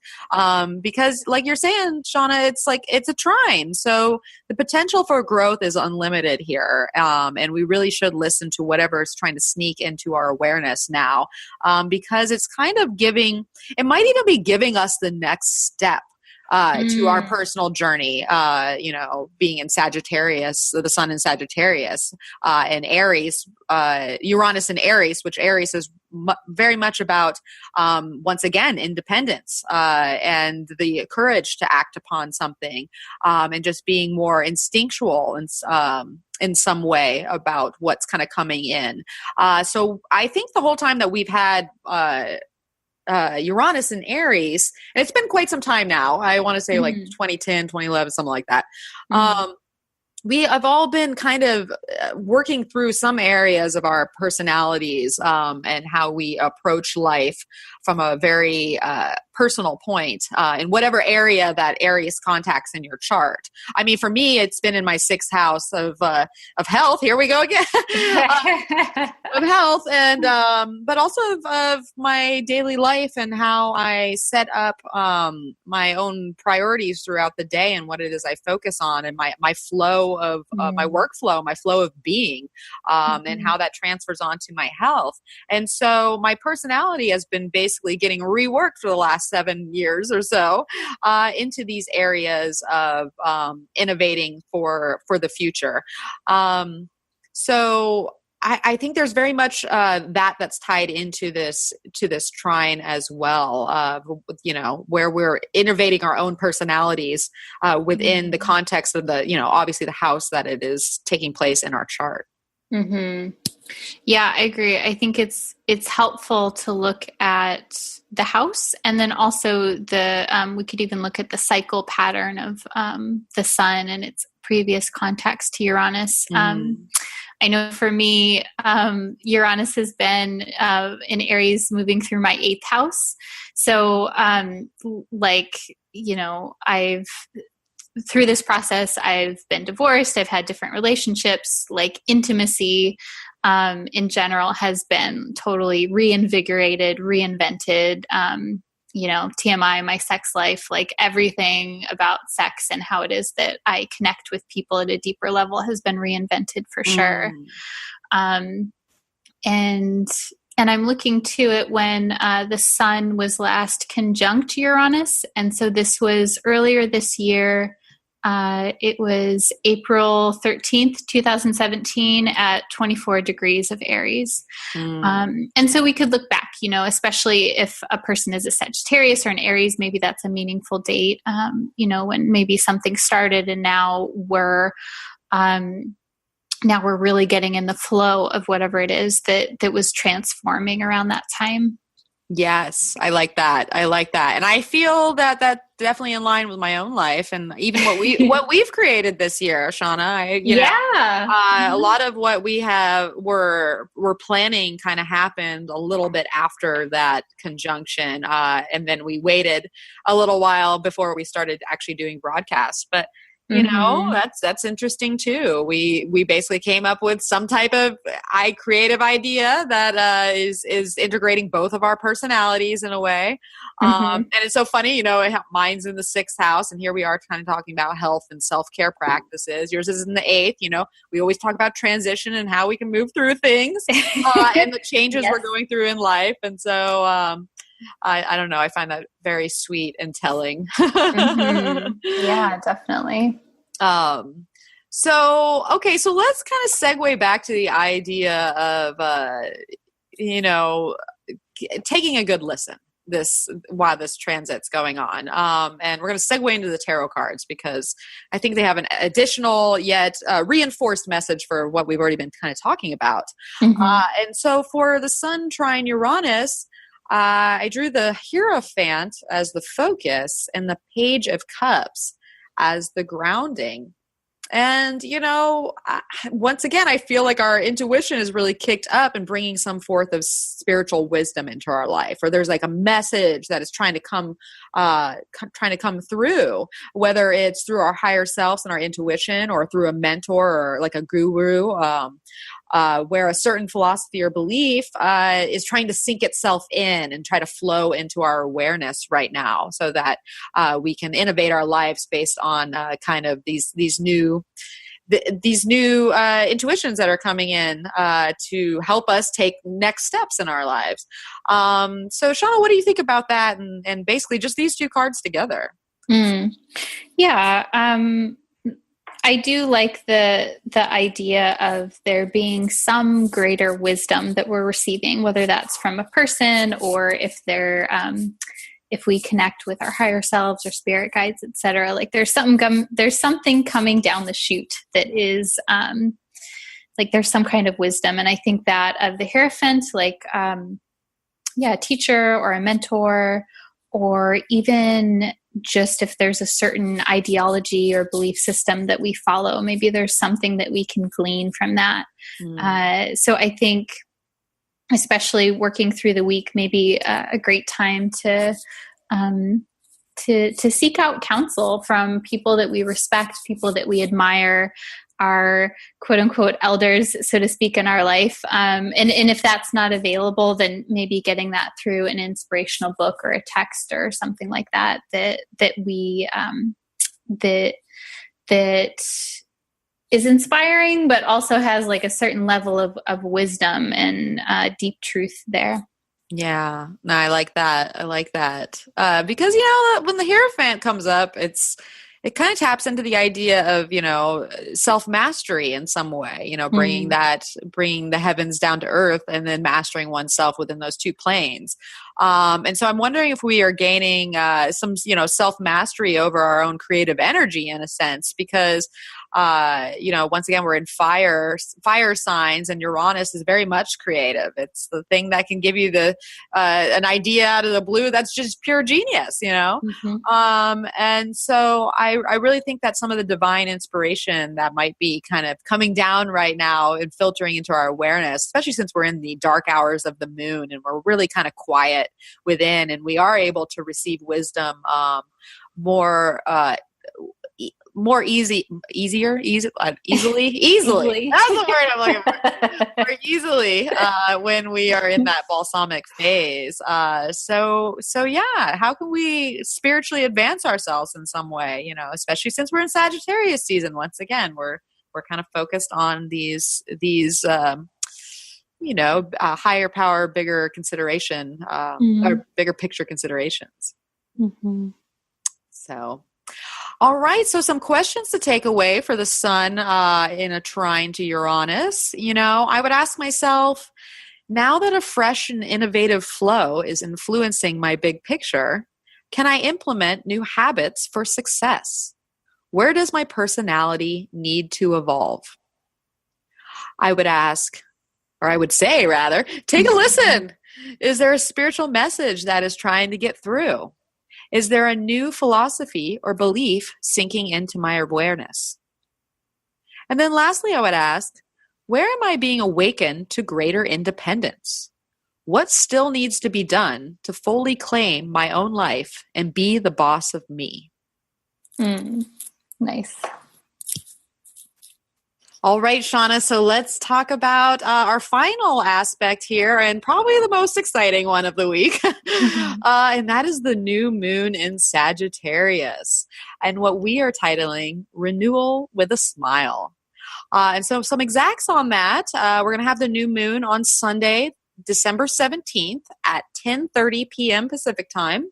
Because like you're saying, Shawna, it's a trine. So the potential for growth is unlimited here. And we really should listen to whatever is trying to sneak into our awareness now, because it's kind of it might even be giving us the next step to our personal journey, being in Sagittarius, the sun in Sagittarius, and Aries, Uranus in Aries, which Aries is very much about, once again, independence and the courage to act upon something, and just being more instinctual and in some way about what's kind of coming in. So I think the whole time that we've had Uranus in Aries, and it's been quite some time now. I want to say like 2010, 2011, something like that. We have all been kind of working through some areas of our personalities and how we approach life from a very personal point in whatever area that Aries contacts in your chart. I mean, for me, it's been in my 6th house of health. Here we go again. Of health, and but also of my daily life and how I set up my own priorities throughout the day and what it is I focus on, and my flow of my workflow, my flow of being, and how that transfers onto my health. And so my personality has been basically getting reworked for the last 7 years or so into these areas of innovating for the future. So I think there's very much that's tied into this trine as well, where we're innovating our own personalities within the context of the, obviously the house that it is taking place in our chart. Yeah, I agree. I think it's helpful to look at the house, and then also we could even look at the cycle pattern of the sun and its previous contacts to Uranus. I know for me, Uranus has been in Aries moving through my 8th house. So through this process, I've been divorced. I've had different relationships. Like intimacy in general has been totally reinvigorated, reinvented. TMI, my sex life, like everything about sex and how it is that I connect with people at a deeper level has been reinvented for sure. And I'm looking to it when the sun was last conjunct Uranus. And so this was earlier this year. It was April 13th, 2017 at 24 degrees of Aries. And so we could look back, especially if a person is a Sagittarius or an Aries, maybe that's a meaningful date, when maybe something started and now we're really getting in the flow of whatever it is that was transforming around that time. Yes, I like that. And I feel that that's definitely in line with my own life and even what we've created this year, Shawna. A lot of what we're planning kind of happened a little bit after that conjunction. And then we waited a little while before we started actually doing broadcasts. But that's interesting too. We basically came up with some type of creative idea that is integrating both of our personalities in a way. And it's so funny, mine's in the 6th house, and here we are kind of talking about health and self-care practices. Yours is in the 8th. We always talk about transition and how we can move through things and the changes we're going through in life. And so I don't know. I find that very sweet and telling. Yeah, definitely. So let's kind of segue back to the idea of, taking a good listen while this transit's going on. And we're going to segue into the tarot cards because I think they have an additional yet reinforced message for what we've already been kind of talking about. And so for the Sun trine Uranus, I drew the Hierophant as the focus and the Page of Cups as the grounding. And, once again, I feel like our intuition is really kicked up and bringing some forth of spiritual wisdom into our life, or there's like a message that is trying to come through, whether it's through our higher selves and our intuition or through a mentor or like a guru, where a certain philosophy or belief is trying to sink itself in and try to flow into our awareness right now so that we can innovate our lives based on kind of these new intuitions that are coming in to help us take next steps in our lives. So Shawna, what do you think about that? And basically just these two cards together. Yeah. I do like the idea of there being some greater wisdom that we're receiving, whether that's from a person or if if we connect with our higher selves or spirit guides, etc. Like there's something coming down the chute that is like there's some kind of wisdom, and I think that of the Hierophant, like a teacher or a mentor, or even just if there's a certain ideology or belief system that we follow, maybe there's something that we can glean from that. So I think, especially working through the week, maybe a great time to seek out counsel from people that we respect, people that we admire, our quote unquote elders, so to speak, in our life. And if that's not available, then maybe getting that through an inspirational book or a text or something like that is inspiring, but also has like a certain level of wisdom and deep truth there. Yeah, no, I like that. Because, when the Hierophant comes up, it kind of taps into the idea of, self-mastery in some way, bringing the heavens down to earth and then mastering oneself within those two planes. And so I'm wondering if we are gaining some, self-mastery over our own creative energy in a sense, because, once again, we're in fire signs, and Uranus is very much creative. It's the thing that can give you an idea out of the blue. That's just pure genius, And so I really think that some of the divine inspiration that might be kind of coming down right now and filtering into our awareness, especially since we're in the dark hours of the moon and we're really kind of quiet within, and we are able to receive wisdom more more easily. Easily. That's the word I'm looking for. More easily when we are in that balsamic phase. So yeah, how can we spiritually advance ourselves in some way? You know, especially since we're in Sagittarius season. Once again, we're kind of focused on these higher power, bigger consideration, or bigger picture considerations. Mm-hmm. So, all right. So some questions to take away for the sun in a trine to Uranus. You know, I would ask myself, now that a fresh and innovative flow is influencing my big picture, can I implement new habits for success? Where does my personality need to evolve? I would ask, or I would say rather, take a listen. Is there a spiritual message that is trying to get through? Is there a new philosophy or belief sinking into my awareness? And then lastly, I would ask, where am I being awakened to greater independence? What still needs to be done to fully claim my own life and be the boss of me? Nice. All right, Shawna, so let's talk about our final aspect here, and probably the most exciting one of the week, and that is the new moon in Sagittarius, and what we are titling Renewal with a Smile. And so some exacts on that, we're going to have the new moon on Sunday, December 17th at 10:30 p.m. Pacific time,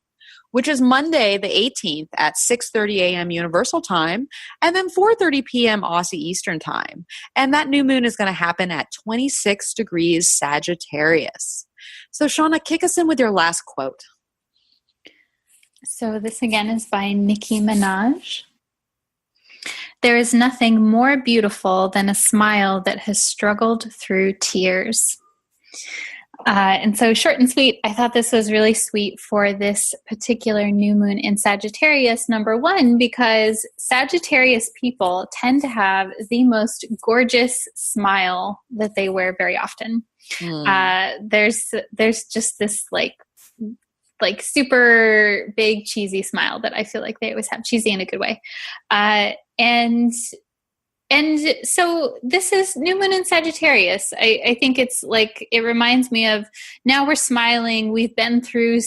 which is Monday the 18th at 6:30 a.m. Universal Time, and then 4:30 p.m. Aussie Eastern Time. And that new moon is going to happen at 26 degrees Sagittarius. So, Shawna, kick us in with your last quote. So this again is by Nicki Minaj. There is nothing more beautiful than a smile that has struggled through tears. And so short and sweet, I thought this was really sweet for this particular new moon in Sagittarius, number one, because Sagittarius people tend to have the most gorgeous smile that they wear very often. There's just this like super big cheesy smile that I feel like they always have, cheesy in a good way. And so this is new moon in Sagittarius. I think it's like, it reminds me of, now we're smiling. We've been through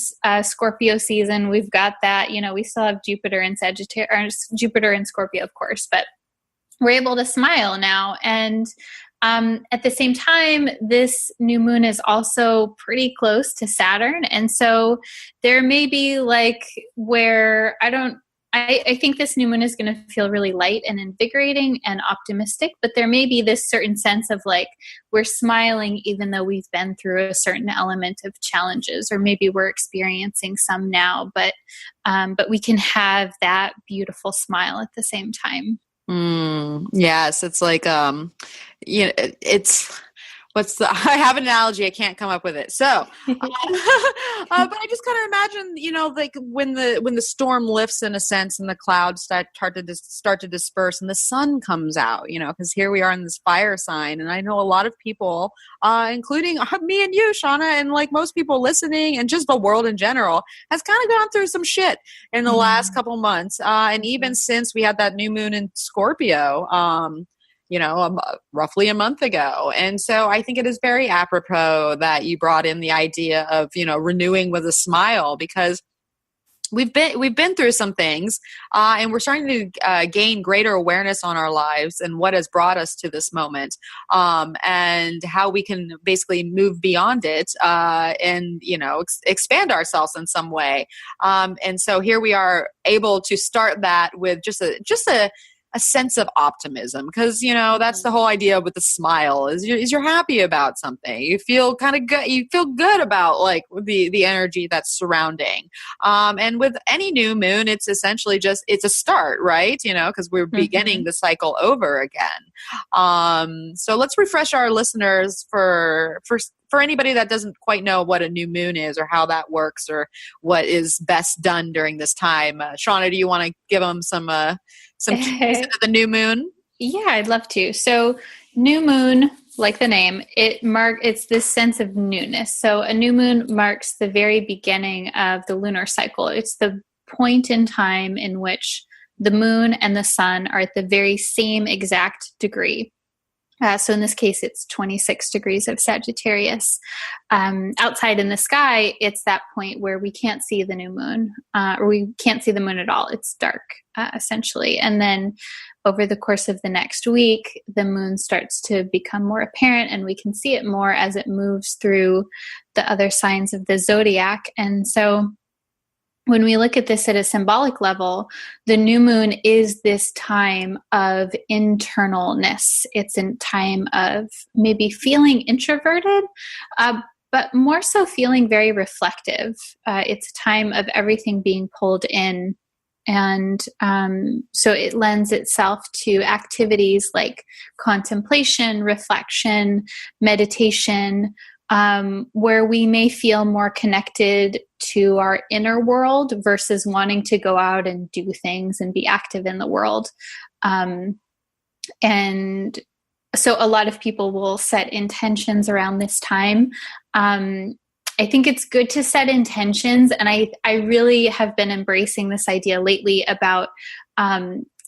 Scorpio season. We've got that, you know, we still have Jupiter in Sagittarius, Jupiter in Scorpio, of course, but we're able to smile now. And at the same time, this new moon is also pretty close to Saturn. And so there may be like where I think this new moon is going to feel really light and invigorating and optimistic, but there may be this certain sense of like, we're smiling even though we've been through a certain element of challenges, or maybe we're experiencing some now, but we can have that beautiful smile at the same time. Yes. It's like, I have an analogy. I can't come up with it. So, but I just kind of imagine, you know, like when the storm lifts in a sense and the clouds start to disperse and the sun comes out, you know, because here we are in this fire sign. And I know a lot of people, including me and you, Shawna, and like most people listening and just the world in general, has kind of gone through some shit in the last couple months. And even since we had that new moon in Scorpio, roughly a month ago. And so I think it is very apropos that you brought in the idea of, you know, renewing with a smile, because we've been through some things, and we're starting to gain greater awareness on our lives and what has brought us to this moment, and how we can basically move beyond it, and, you know, expand ourselves in some way. And so here we are able to start that with just a sense of optimism, because, you know, that's the whole idea with the smile is you're happy about something. You feel kind of good. You feel good about like the energy that's surrounding. And with any new moon, it's essentially it's a start, right? You know, because we're beginning the cycle over again. So let's refresh our listeners for anybody that doesn't quite know what a new moon is or how that works or what is best done during this time. Shawna, do you want to give them some cues into the new moon? Yeah, I'd love to. So new moon, like the name, it's this sense of newness. So a new moon marks the very beginning of the lunar cycle. It's the point in time in which the moon and the sun are at the very same exact degree. So in this case, it's 26 degrees of Sagittarius. Outside in the sky, it's that point where we can't see the new moon, or we can't see the moon at all. It's dark, essentially. And then over the course of the next week, the moon starts to become more apparent, and we can see it more as it moves through the other signs of the zodiac. And so when we look at this at a symbolic level, the new moon is this time of internalness. It's a time of maybe feeling introverted, but more so feeling very reflective. It's a time of everything being pulled in. And so it lends itself to activities like contemplation, reflection, meditation, where we may feel more connected to our inner world versus wanting to go out and do things and be active in the world. And so a lot of people will set intentions around this time. I think it's good to set intentions. And I really have been embracing this idea lately about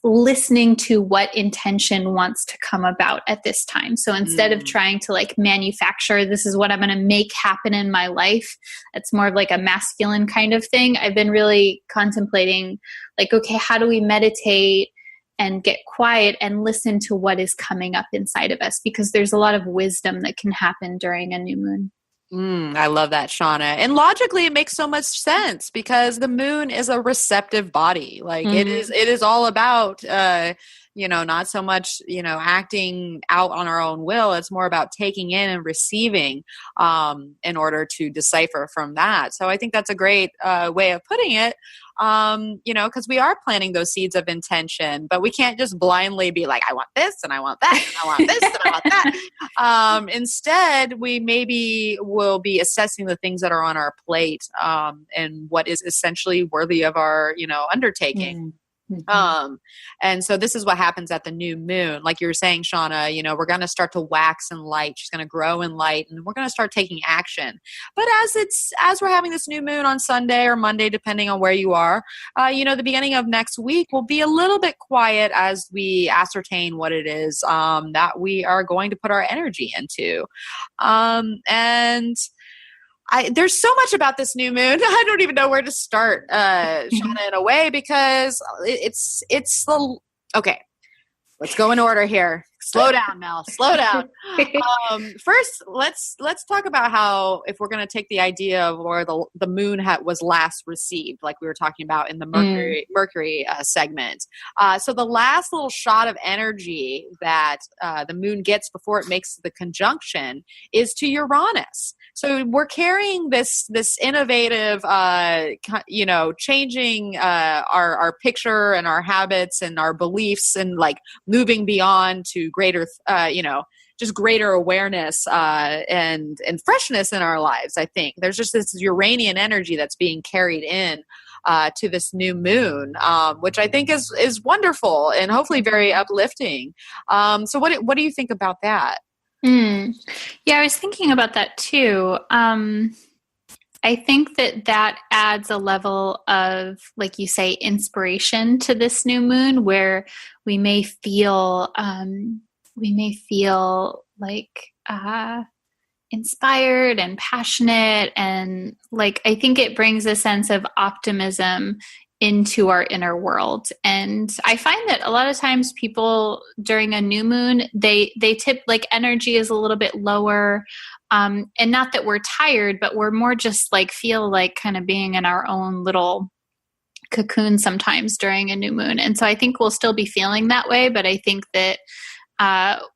listening to what intention wants to come about at this time. So instead of trying to like manufacture, this is what I'm going to make happen in my life, it's more of like a masculine kind of thing. I've been really contemplating like, okay, how do we meditate and get quiet and listen to what is coming up inside of us? Because there's a lot of wisdom that can happen during a new moon. I love that, Shawna. And logically, it makes so much sense because the moon is a receptive body. Like it is all about, not so much, acting out on our own will. It's more about taking in and receiving in order to decipher from that. So I think that's a great way of putting it. Because we are planting those seeds of intention, but we can't just blindly be like, I want this and I want that and I want this and I want that. Instead, we maybe will be assessing the things that are on our plate and what is essentially worthy of our, undertaking. And so this is what happens at the new moon. Like you were saying, Shawna, we're going to start to wax in light. She's going to grow in light and we're going to start taking action. But as we're having this new moon on Sunday or Monday, depending on where you are, the beginning of next week will be a little bit quiet as we ascertain what it is that we are going to put our energy into. There's so much about this new moon. I don't even know where to start, Shawna, in a way, because it's okay. Let's go in order here. Slow down, Mel. Slow down. First, let's talk about how, if we're going to take the idea of where the moon was last received, like we were talking about in the Mercury segment. So the last little shot of energy that the moon gets before it makes the conjunction is to Uranus. So we're carrying this innovative, changing our picture and our habits and our beliefs and like moving beyond to greater, just greater awareness and freshness in our lives. I think there's just this Uranian energy that's being carried in to this new moon, which I think is wonderful and hopefully very uplifting. So what do you think about that? Yeah, I was thinking about that too. I think that adds a level of, like you say, inspiration to this new moon, where we may feel like inspired and passionate, and like I think it brings a sense of optimism into our inner world. And I find that a lot of times people during a new moon, they tip, like energy is a little bit lower. And not that we're tired, but we're more just like feel like kind of being in our own little cocoon sometimes during a new moon. And so I think we'll still be feeling that way, but I think that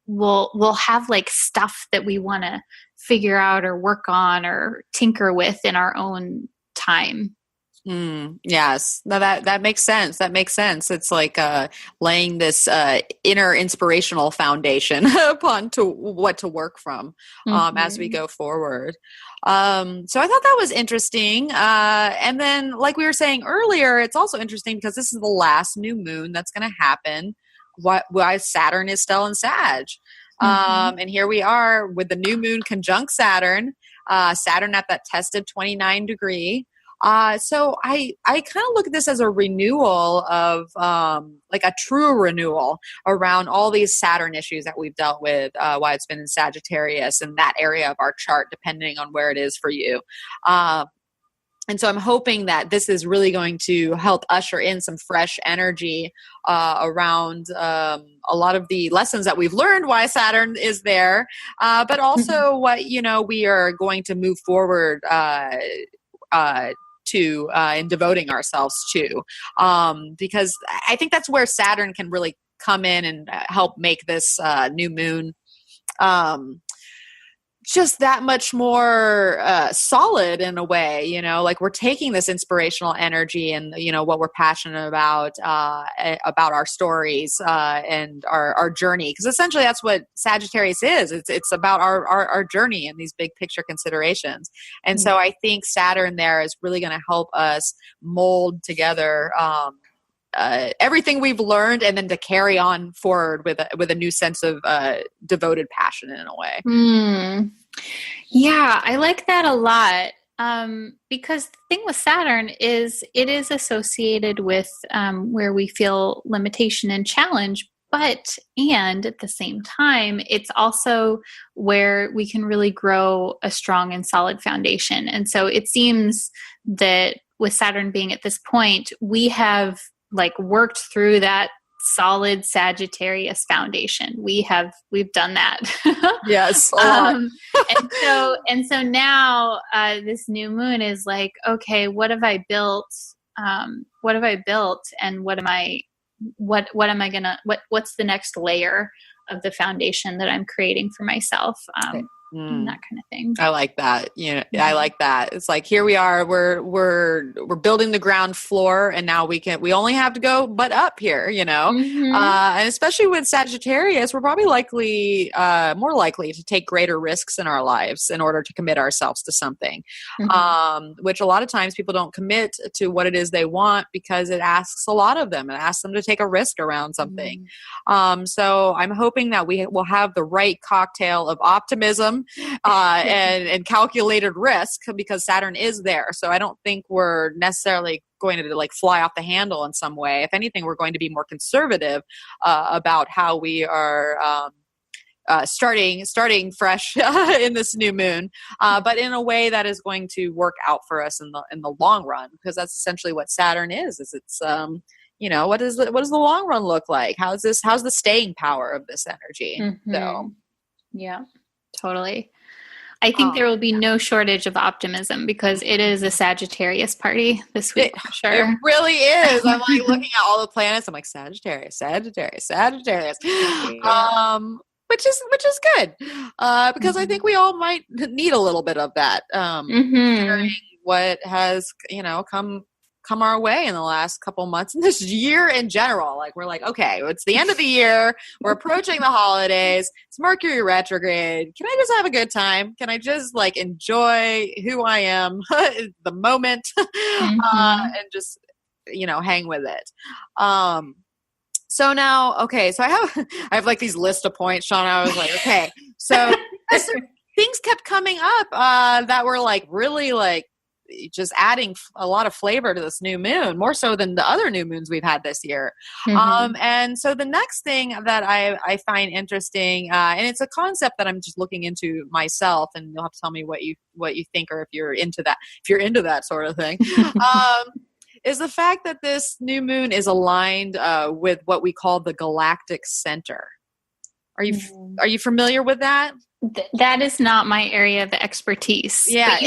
we'll have like stuff that we want to figure out or work on or tinker with in our own time. Yes, no, that makes sense. That makes sense. It's like laying this inner inspirational foundation upon to what to work from as we go forward. So I thought that was interesting. And then, like we were saying earlier, it's also interesting because this is the last new moon that's going to happen why Saturn is still in Sag. And here we are with the new moon conjunct Saturn, Saturn at that tested 29 degree. So I kind of look at this as a renewal of like a true renewal around all these Saturn issues that we've dealt with while it's been in Sagittarius and that area of our chart, depending on where it is for you. And so I'm hoping that this is really going to help usher in some fresh energy around a lot of the lessons that we've learned why Saturn is there, but also what, we are going to move forward to in devoting ourselves to, because I think that's where Saturn can really come in and help make this new moon just that much more solid in a way, like we're taking this inspirational energy and, what we're passionate about our stories and our journey. Because essentially that's what Sagittarius is. It's about our journey and these big picture considerations. And so I think Saturn there is really going to help us mold together everything we've learned, and then to carry on forward with a new sense of devoted passion in a way. Yeah, I like that a lot. Because the thing with Saturn is it is associated with where we feel limitation and challenge, and at the same time, it's also where we can really grow a strong and solid foundation. And so it seems that with Saturn being at this point, we have worked through that solid Sagittarius foundation. We've done that. Yes. And so now this new moon is like, okay, what have I built? And what's the next layer of the foundation that I'm creating for myself? And that kind of thing. I like that. I like that. It's like, here we are, we're building the ground floor, and now we only have to go but up here, and especially with Sagittarius, we're probably more likely to take greater risks in our lives in order to commit ourselves to something, which a lot of times people don't commit to what it is they want because it asks a lot of them. It asks them to take a risk around something. So I'm hoping that we will have the right cocktail of optimism and calculated risk, because Saturn is there. So I don't think we're necessarily going to fly off the handle in some way. If anything, we're going to be more conservative about how we are starting fresh in this new moon, but in a way that is going to work out for us in the long run, because that's essentially what Saturn is it's what does the long run look like? How's the staying power of this energy? So yeah, totally. I think there will be no shortage of optimism because it is a Sagittarius party this week. For sure. It really is. I'm looking at all the planets. I'm like, Sagittarius. Which is good. Because I think we all might need a little bit of that. Considering what has, come our way in the last couple months and this year in general. We're like, okay, it's the end of the year. We're approaching the holidays. It's Mercury retrograde. Can I just have a good time? Can I just enjoy who I am, the moment, and just, hang with it. So now, okay, so I have these list of points, Shawna. I was like, okay, so things kept coming up that were really just adding a lot of flavor to this new moon, more so than the other new moons we've had this year. And so the next thing that I find interesting, and it's a concept that I'm just looking into myself, and you'll have to tell me what you think, or if you're into that sort of thing, is the fact that this new moon is aligned with what we call the galactic center. Are you familiar with that? That is not my area of expertise. Yeah.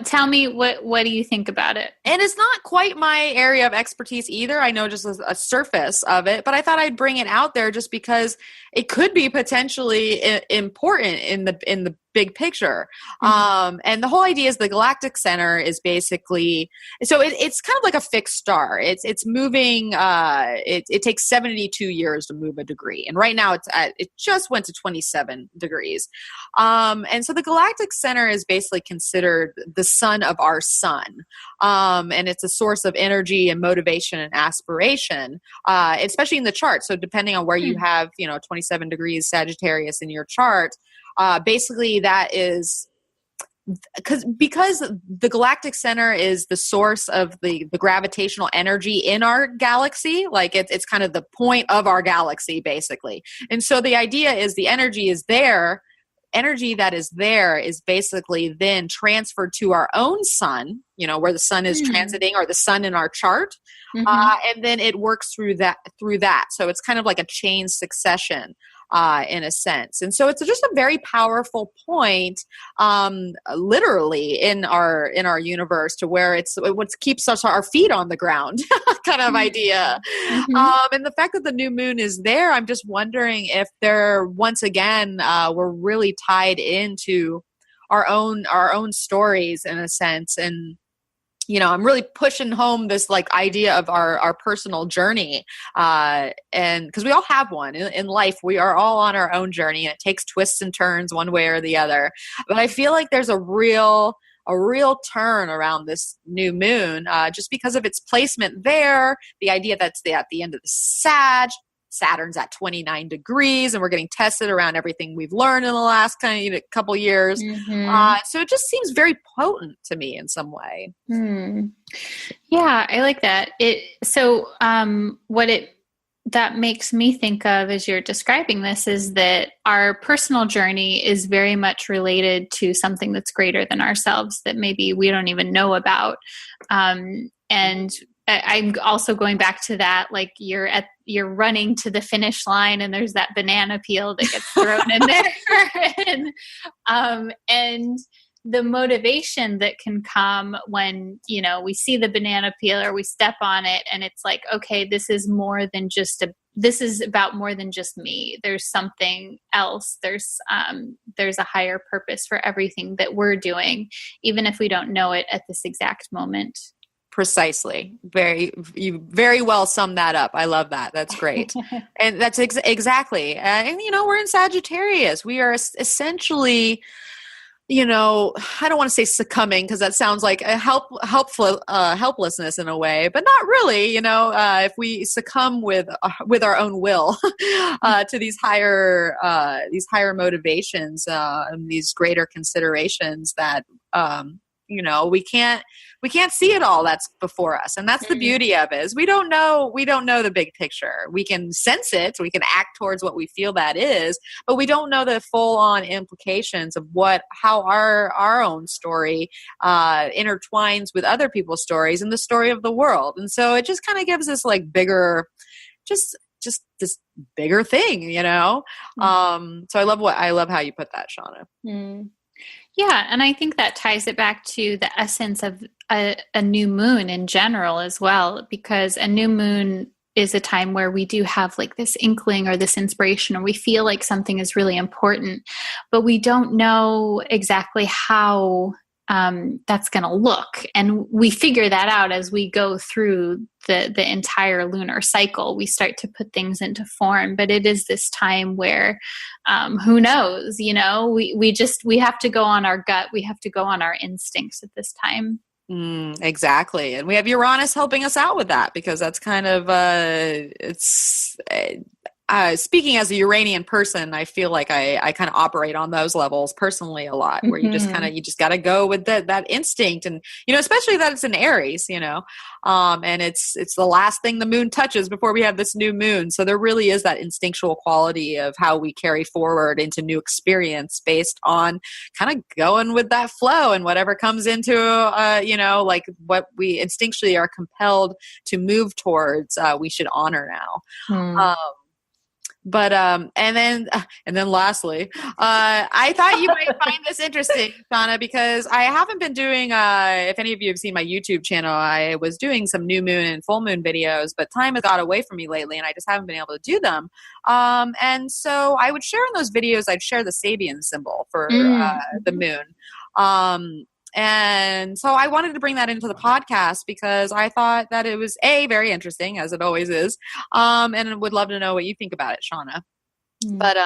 Tell me what do you think about it? And it's not quite my area of expertise either. I know just a surface of it, but I thought I'd bring it out there just because it could be potentially important in the big picture. And the whole idea is the galactic center is basically, so it's kind of like a fixed star. It's moving, it takes 72 years to move a degree. And right now it just went to 27 degrees. And so the galactic center is basically considered the sun of our sun. And it's a source of energy and motivation and aspiration, especially in the chart. So depending on where you have, 27 degrees Sagittarius in your chart, basically that is because the galactic center is the source of the gravitational energy in our galaxy. Like it's kind of the point of our galaxy, basically. And so the idea is the energy is there. Energy that is there is basically then transferred to our own sun, where the sun is transiting, or the sun in our chart. And then it works through that. So it's kind of like a chain succession. In a sense. And so it's just a very powerful point, literally in our universe, to where it's what keeps us our feet on the ground kind of idea. And the fact that the new moon is there, I'm just wondering if once again, we're really tied into our own stories in a sense. And I'm really pushing home this like idea of our personal journey. And because we all have one in life, we are all on our own journey, and it takes twists and turns one way or the other. But I feel like there's a real turn around this new moon, just because of its placement there. The idea that's at the end of the Saturn's at 29 degrees, and we're getting tested around everything we've learned in the last kind of couple years. So it just seems very potent to me in some way. Yeah, I like that. That makes me think of as you're describing this is that our personal journey is very much related to something that's greater than ourselves that maybe we don't even know about. And I'm also going back to that, like you're running to the finish line, and there's that banana peel that gets thrown in there. And the motivation that can come when, we see the banana peel or we step on it, and it's like, okay, this is about more than just me. There's something else. There's a higher purpose for everything that we're doing, even if we don't know it at this exact moment. Precisely. You very well summed that up. I love that. That's great. And that's exactly. And, we're in Sagittarius. We are essentially, I don't want to say succumbing, because that sounds like a helplessness in a way, but not really. If we succumb with our own will to these higher motivations and these greater considerations that we can't see it all that's before us. And that's the beauty of it, is we don't know the big picture. We can sense it, we can act towards what we feel that is, but we don't know the full on implications of how our own story intertwines with other people's stories and the story of the world. And so it just kind of gives us like bigger, just this bigger thing, So I love how you put that, Shawna. Yeah, and I think that ties it back to the essence of a new moon in general as well, because a new moon is a time where we do have like this inkling or this inspiration, or we feel like something is really important, but we don't know exactly how that's going to look. And we figure that out as we go through the entire lunar cycle. We start to put things into form, but it is this time where who knows, we have to go on our gut. We have to go on our instincts at this time. Exactly. And we have Uranus helping us out with that, because that's kind of, speaking as a Uranian person, I feel like I kind of operate on those levels personally a lot, where you just got to go with that instinct. And, especially that it's in Aries, and it's the last thing the moon touches before we have this new moon. So there really is that instinctual quality of how we carry forward into new experience based on kind of going with that flow, and whatever comes into, like what we instinctually are compelled to move towards, we should honor now. But and then lastly, I thought you might find this interesting, Shawna, because I haven't been doing, if any of you have seen my YouTube channel, I was doing some new moon and full moon videos, but time has got away from me lately, and I just haven't been able to do them. And so I would share in those videos, I'd share the Sabian symbol for the moon. And so I wanted to bring that into the podcast, because I thought that it was very interesting, as it always is. And would love to know what you think about it, Shawna. But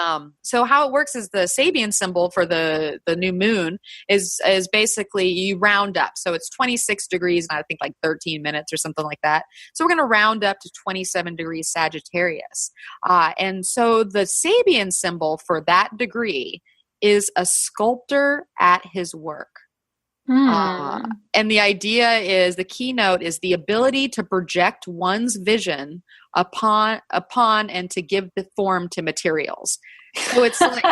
so how it works is the Sabian symbol for the new moon is basically you round up. So it's 26 degrees and I think like 13 minutes or something like that. So we're going to round up to 27 degrees Sagittarius. And so the Sabian symbol for that degree is a sculptor at his work. Hmm. And the idea is, the keynote is the ability to project one's vision upon and to give the form to materials. So it's like,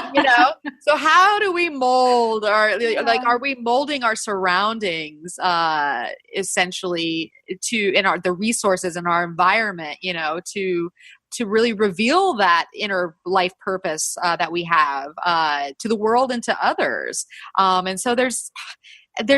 so how do we mold are we molding our surroundings, essentially the resources in our environment, to really reveal that inner life purpose, that we have, to the world and to others. And so there's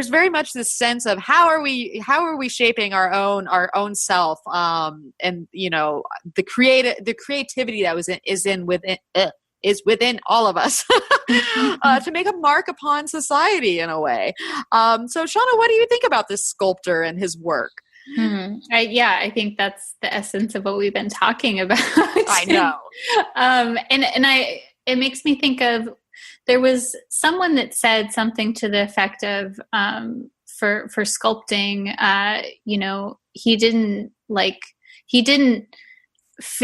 very much this sense of how are we shaping our own self, and the creativity that is within all of us, to make a mark upon society in a way. So Shawna, what do you think about this sculptor and his work? I think that's the essence of what we've been talking about. I know. It makes me think of, there was someone that said something to the effect of, for sculpting,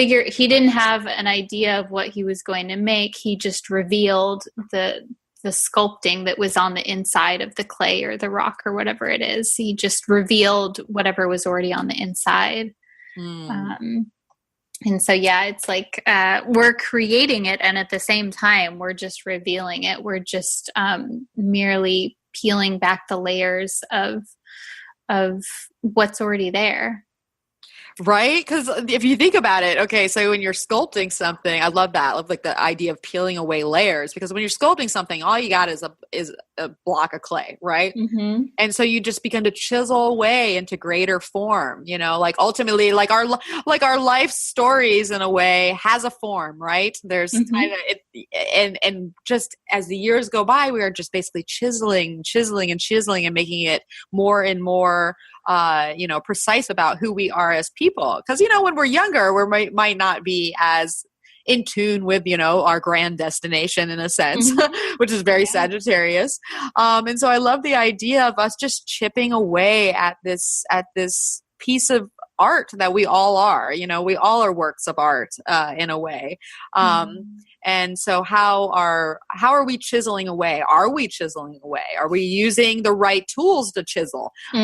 he didn't have an idea of what he was going to make. He just revealed the sculpting that was on the inside of the clay or the rock or whatever it is. He just revealed whatever was already on the inside. And so, it's like, we're creating it, and at the same time, we're just revealing it. We're just merely peeling back the layers of what's already there. Right? Because if you think about it, okay, so when you're sculpting something, I love that. I love like the idea of peeling away layers, because when you're sculpting something, all you got is a block of clay, right? Mm-hmm. And so you just begin to chisel away into greater form, like ultimately, like our life stories in a way has a form, right? There's kind of and just as the years go by, we are just basically chiseling and making it more and more precise about who we are as people. Because, when we're younger, we might not be as in tune with, our grand destination in a sense, which is very Sagittarius. And so I love the idea of us just chipping away at this piece of art that we all are. We all are works of art, in a way. And so how are we chiseling away? Are we chiseling away? Are we using the right tools to chisel? So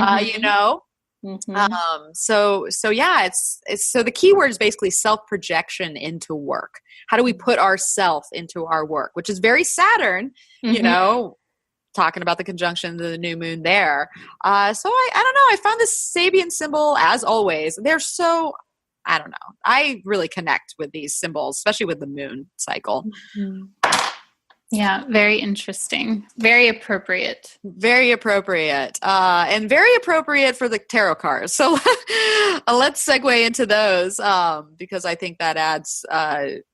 the key word is basically self-projection into work. How do we put ourself into our work, which is very Saturn, talking about the conjunction to the new moon there. So I don't know. I found this Sabian symbol, as always. They're so, I don't know. I really connect with these symbols, especially with the moon cycle. Yeah, very interesting. Very appropriate. Very appropriate. And very appropriate for the tarot cards. So let's segue into those, because I think that adds kind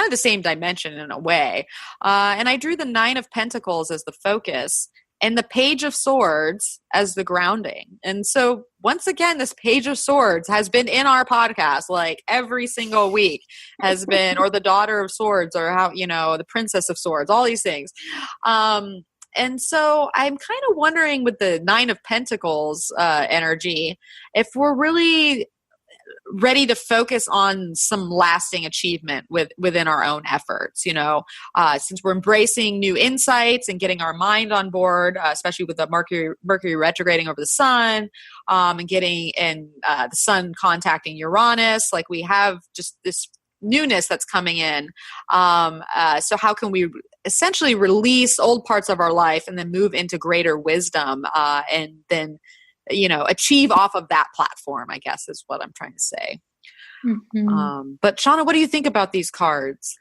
of the same dimension in a way. And I drew the 9 of Pentacles as the focus and the Page of Swords as the grounding. And so once again, this Page of Swords has been in our podcast, like every single week has been, or the Daughter of Swords, or how, the Princess of Swords, all these things. And so I'm kind of wondering with the 9 of Pentacles energy, if we're really ready to focus on some lasting achievement within our own efforts, since we're embracing new insights and getting our mind on board, especially with the Mercury retrograding over the sun, and the sun contacting Uranus, like we have just this newness that's coming in. So how can we essentially release old parts of our life and then move into greater wisdom, and then achieve off of that platform, I guess is what I'm trying to say. But Shawna, what do you think about these cards?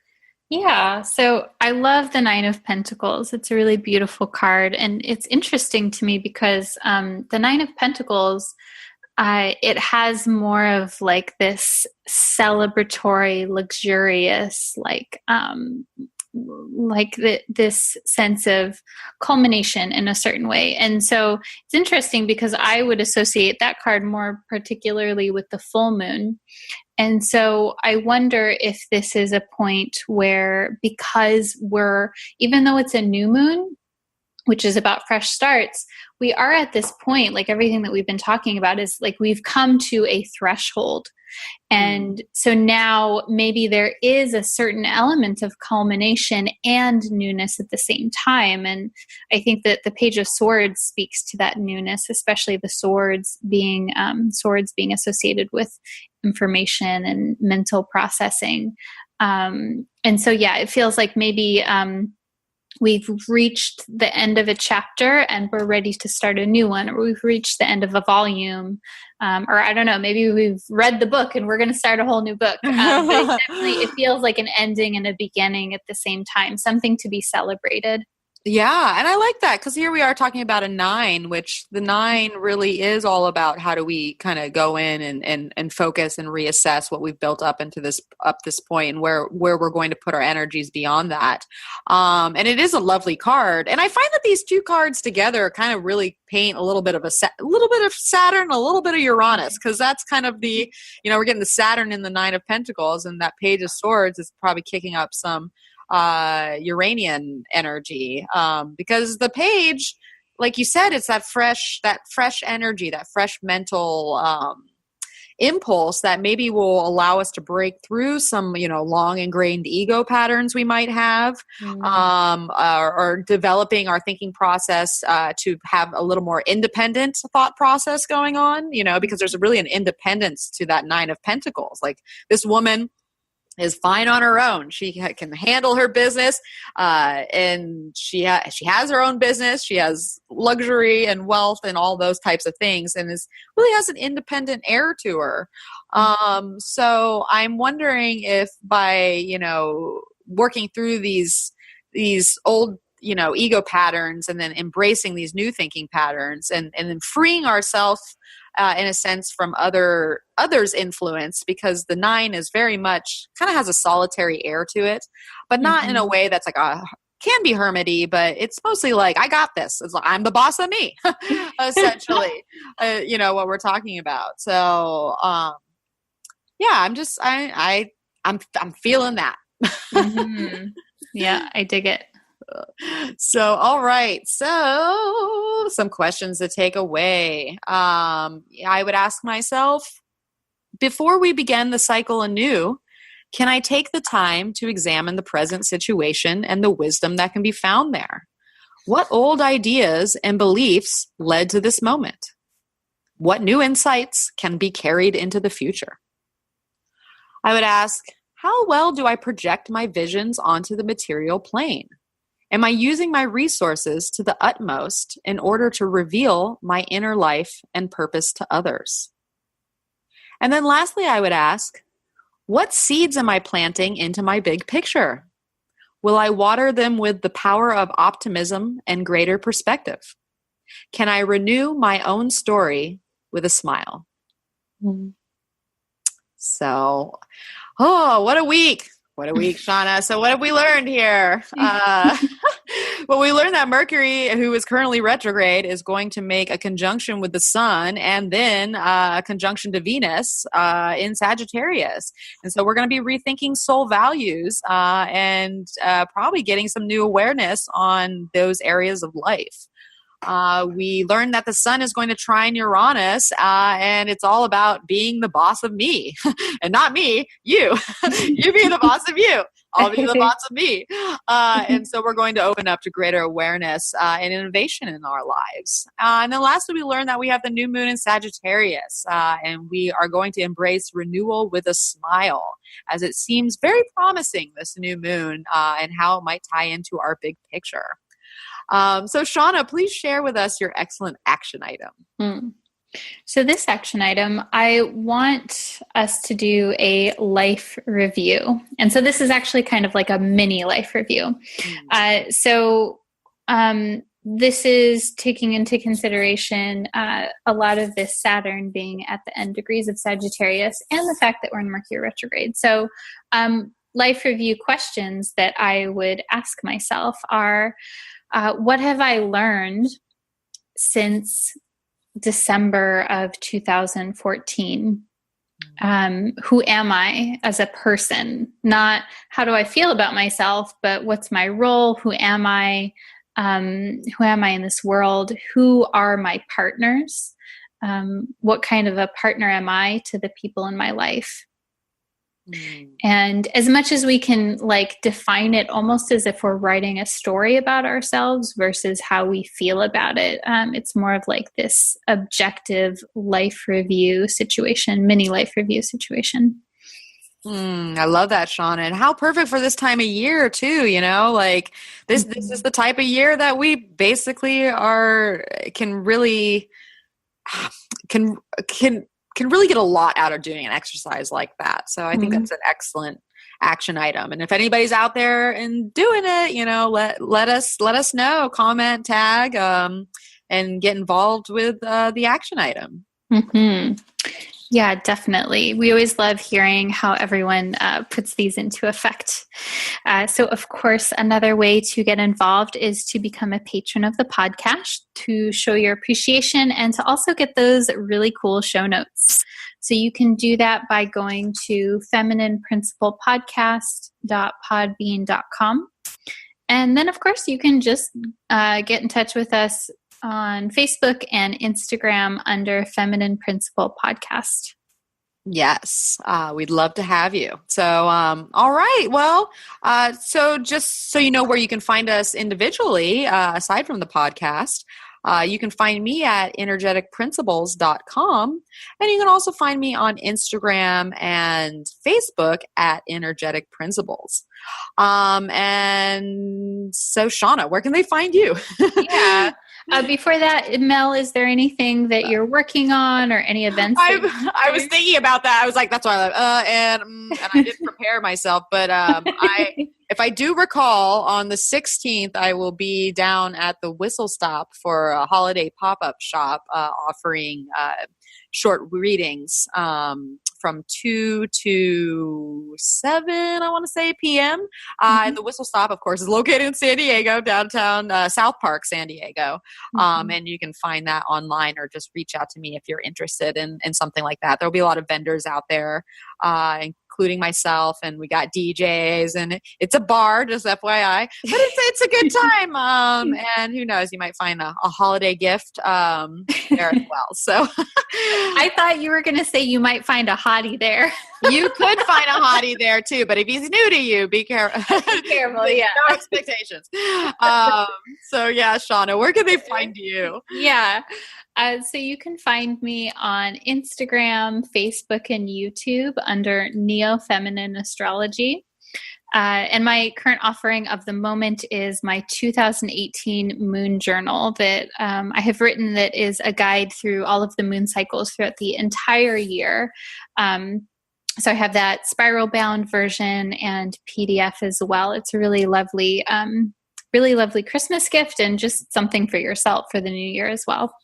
Yeah, so I love the 9 of Pentacles. It's a really beautiful card. And it's interesting to me because the 9 of Pentacles, it has more of like this celebratory, luxurious, this sense of culmination in a certain way. And so it's interesting because I would associate that card more particularly with the full moon. And so I wonder if this is a point where, because even though it's a new moon, which is about fresh starts, we are at this point, like everything that we've been talking about is like, we've come to a threshold. And so now maybe there is a certain element of culmination and newness at the same time. And I think that the Page of Swords speaks to that newness, especially the swords being associated with information and mental processing. And so, yeah, it feels like maybe we've reached the end of a chapter and we're ready to start a new one, or we've reached the end of a volume, or I don't know, maybe we've read the book and we're going to start a whole new book. But it feels like an ending and a beginning at the same time, something to be celebrated. Yeah. And I like that, because here we are talking about a 9, which the 9 really is all about how do we kind of go in and focus and reassess what we've built up into this point, and where we're going to put our energies beyond that. And it is a lovely card. And I find that these two cards together kind of really paint a little bit of Saturn, a little bit of Uranus, because that's kind of the, we're getting the Saturn in the 9 of Pentacles, and that Page of Swords is probably kicking up some Uranian energy, because the page, like you said, it's that fresh energy, that fresh mental impulse that maybe will allow us to break through some, long ingrained ego patterns we might have, or developing our thinking process to have a little more independent thought process going on, because there's really an independence to that 9 of Pentacles. Like, this woman is fine on her own. She can handle her business, and she has her own business. She has luxury and wealth and all those types of things, and really has an independent air to her. So I'm wondering if by working through these old ego patterns, and then embracing these new thinking patterns, and then freeing ourselves in a sense from others' influence, because the 9 is very much kind of has a solitary air to it, but not in a way that's like can be hermity, but it's mostly like, I got this. It's like, I'm the boss of me, essentially, what we're talking about. So, yeah, I'm feeling that. Yeah, I dig it. So, all right. So, some questions to take away. I would ask myself, before we begin the cycle anew, can I take the time to examine the present situation and the wisdom that can be found there? What old ideas and beliefs led to this moment? What new insights can be carried into the future? I would ask, how well do I project my visions onto the material plane? Am I using my resources to the utmost in order to reveal my inner life and purpose to others? And then lastly, I would ask, what seeds am I planting into my big picture? Will I water them with the power of optimism and greater perspective? Can I renew my own story with a smile? So, what a week. What a week, Shawna. So what have we learned here? Well, we learned that Mercury, who is currently retrograde, is going to make a conjunction with the Sun, and then a conjunction to Venus in Sagittarius. And so we're going to be rethinking soul values and probably getting some new awareness on those areas of life. We learned that the Sun is going to trine Uranus, and it's all about being the boss of me, and not me, you. You be the boss of you. I'll be the boss of me. And so we're going to open up to greater awareness and innovation in our lives. And then lastly, we learned that we have the new moon in Sagittarius, and we are going to embrace renewal with a smile, as it seems very promising, this new moon, and how it might tie into our big picture. So Shawna, please share with us your excellent action item. So this action item, I want us to do a life review. And so this is actually kind of like a mini life review. This is taking into consideration a lot of this Saturn being at the end degrees of Sagittarius, and the fact that we're in Mercury retrograde. So life review questions that I would ask myself are, what have I learned since December of 2014? Who am I as a person? Not how do I feel about myself, but what's my role? Who am I? Who am I in this world? Who are my partners? What kind of a partner am I to the people in my life? And as much as we can like define it almost as if we're writing a story about ourselves versus how we feel about it, it's more of like this objective life review situation, mini life review situation. I love that, Shawna. And how perfect for this time of year too, like this is the type of year that we basically can really get a lot out of doing an exercise like that. So I think that's an excellent action item. And if anybody's out there and doing it, let us know, comment, tag, and get involved with the action item. Mm-hmm. Yeah, definitely. We always love hearing how everyone puts these into effect. So, of course, another way to get involved is to become a patron of the podcast, to show your appreciation and to also get those really cool show notes. So you can do that by going to feminineprinciplepodcast.podbean.com. And then, of course, you can just get in touch with us on Facebook and Instagram under Feminine Principle Podcast. Yes, we'd love to have you. So, all right. Well, so just so you know where you can find us individually, aside from the podcast, you can find me at energeticprinciples.com. And you can also find me on Instagram and Facebook at Energetic Principles. And so, Shawna, where can they find you? Yeah. Before that, Mel, is there anything that you're working on or any events? I was thinking about that. I was like, that's why and I didn't prepare myself. But if I do recall, on the 16th, I will be down at the Whistle Stop for a holiday pop-up shop offering short readings from 2 to 7, I want to say, p.m. And the Whistle Stop, of course, is located in San Diego, downtown South Park, San Diego. And you can find that online or just reach out to me if you're interested in something like that. There'll be a lot of vendors out there, including myself, and we got DJs, and it's a bar, just FYI, but it's a good time. And who knows, you might find a holiday gift there as well. So I thought you were going to say you might find a hottie there. You could find a hottie there too, but if he's new to you, be careful. Be careful, yeah. No expectations. So yeah, Shawna, where can they find you? Yeah. So you can find me on Instagram, Facebook, and YouTube under Neo Feminine Astrology. And my current offering of the moment is my 2018 moon journal that I have written, that is a guide through all of the moon cycles throughout the entire year. So I have that spiral bound version and PDF as well. It's a really lovely Christmas gift and just something for yourself for the new year as well.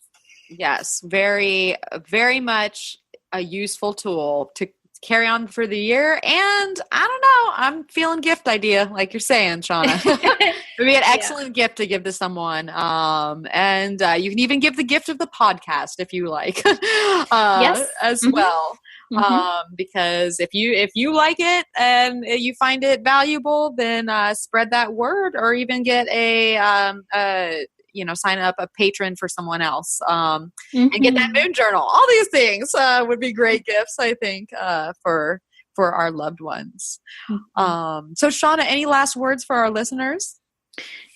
Yes, very, very much a useful tool to carry on for the year. And I don't know, I'm feeling gift idea, like you're saying, Shawna. It would be an excellent gift to give to someone. And you can even give the gift of the podcast if you like, as well. Because if you like it and you find it valuable, then spread that word, or even get sign up a patron for someone else, and get that moon journal. All these things would be great gifts, I think, for our loved ones. So Shawna, any last words for our listeners?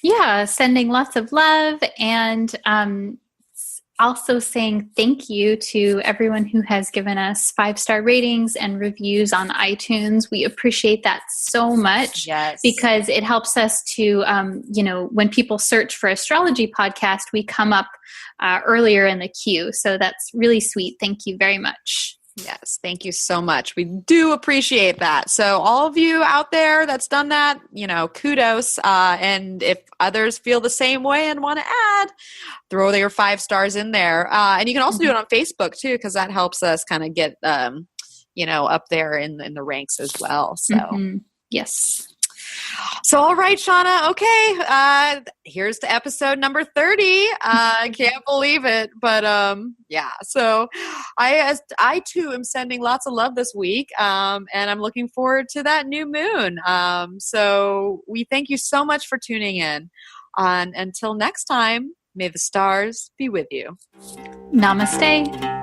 Yeah, sending lots of love, and also saying thank you to everyone who has given us 5-star ratings and reviews on iTunes. We appreciate that so much, because it helps us to, when people search for astrology podcast, we come up earlier in the queue. So that's really sweet. Thank you very much. Yes, thank you so much. We do appreciate that. So all of you out there that's done that, kudos. And if others feel the same way and want to add, throw your 5 stars in there. And you can also do it on Facebook too, because that helps us kind of get, up there in the ranks as well. So yes. So, all right, Shawna. Okay. Here's to episode number 30. I can't believe it, but yeah. So I too am sending lots of love this week. And I'm looking forward to that new moon. So we thank you so much for tuning in. And until next time, may the stars be with you. Namaste.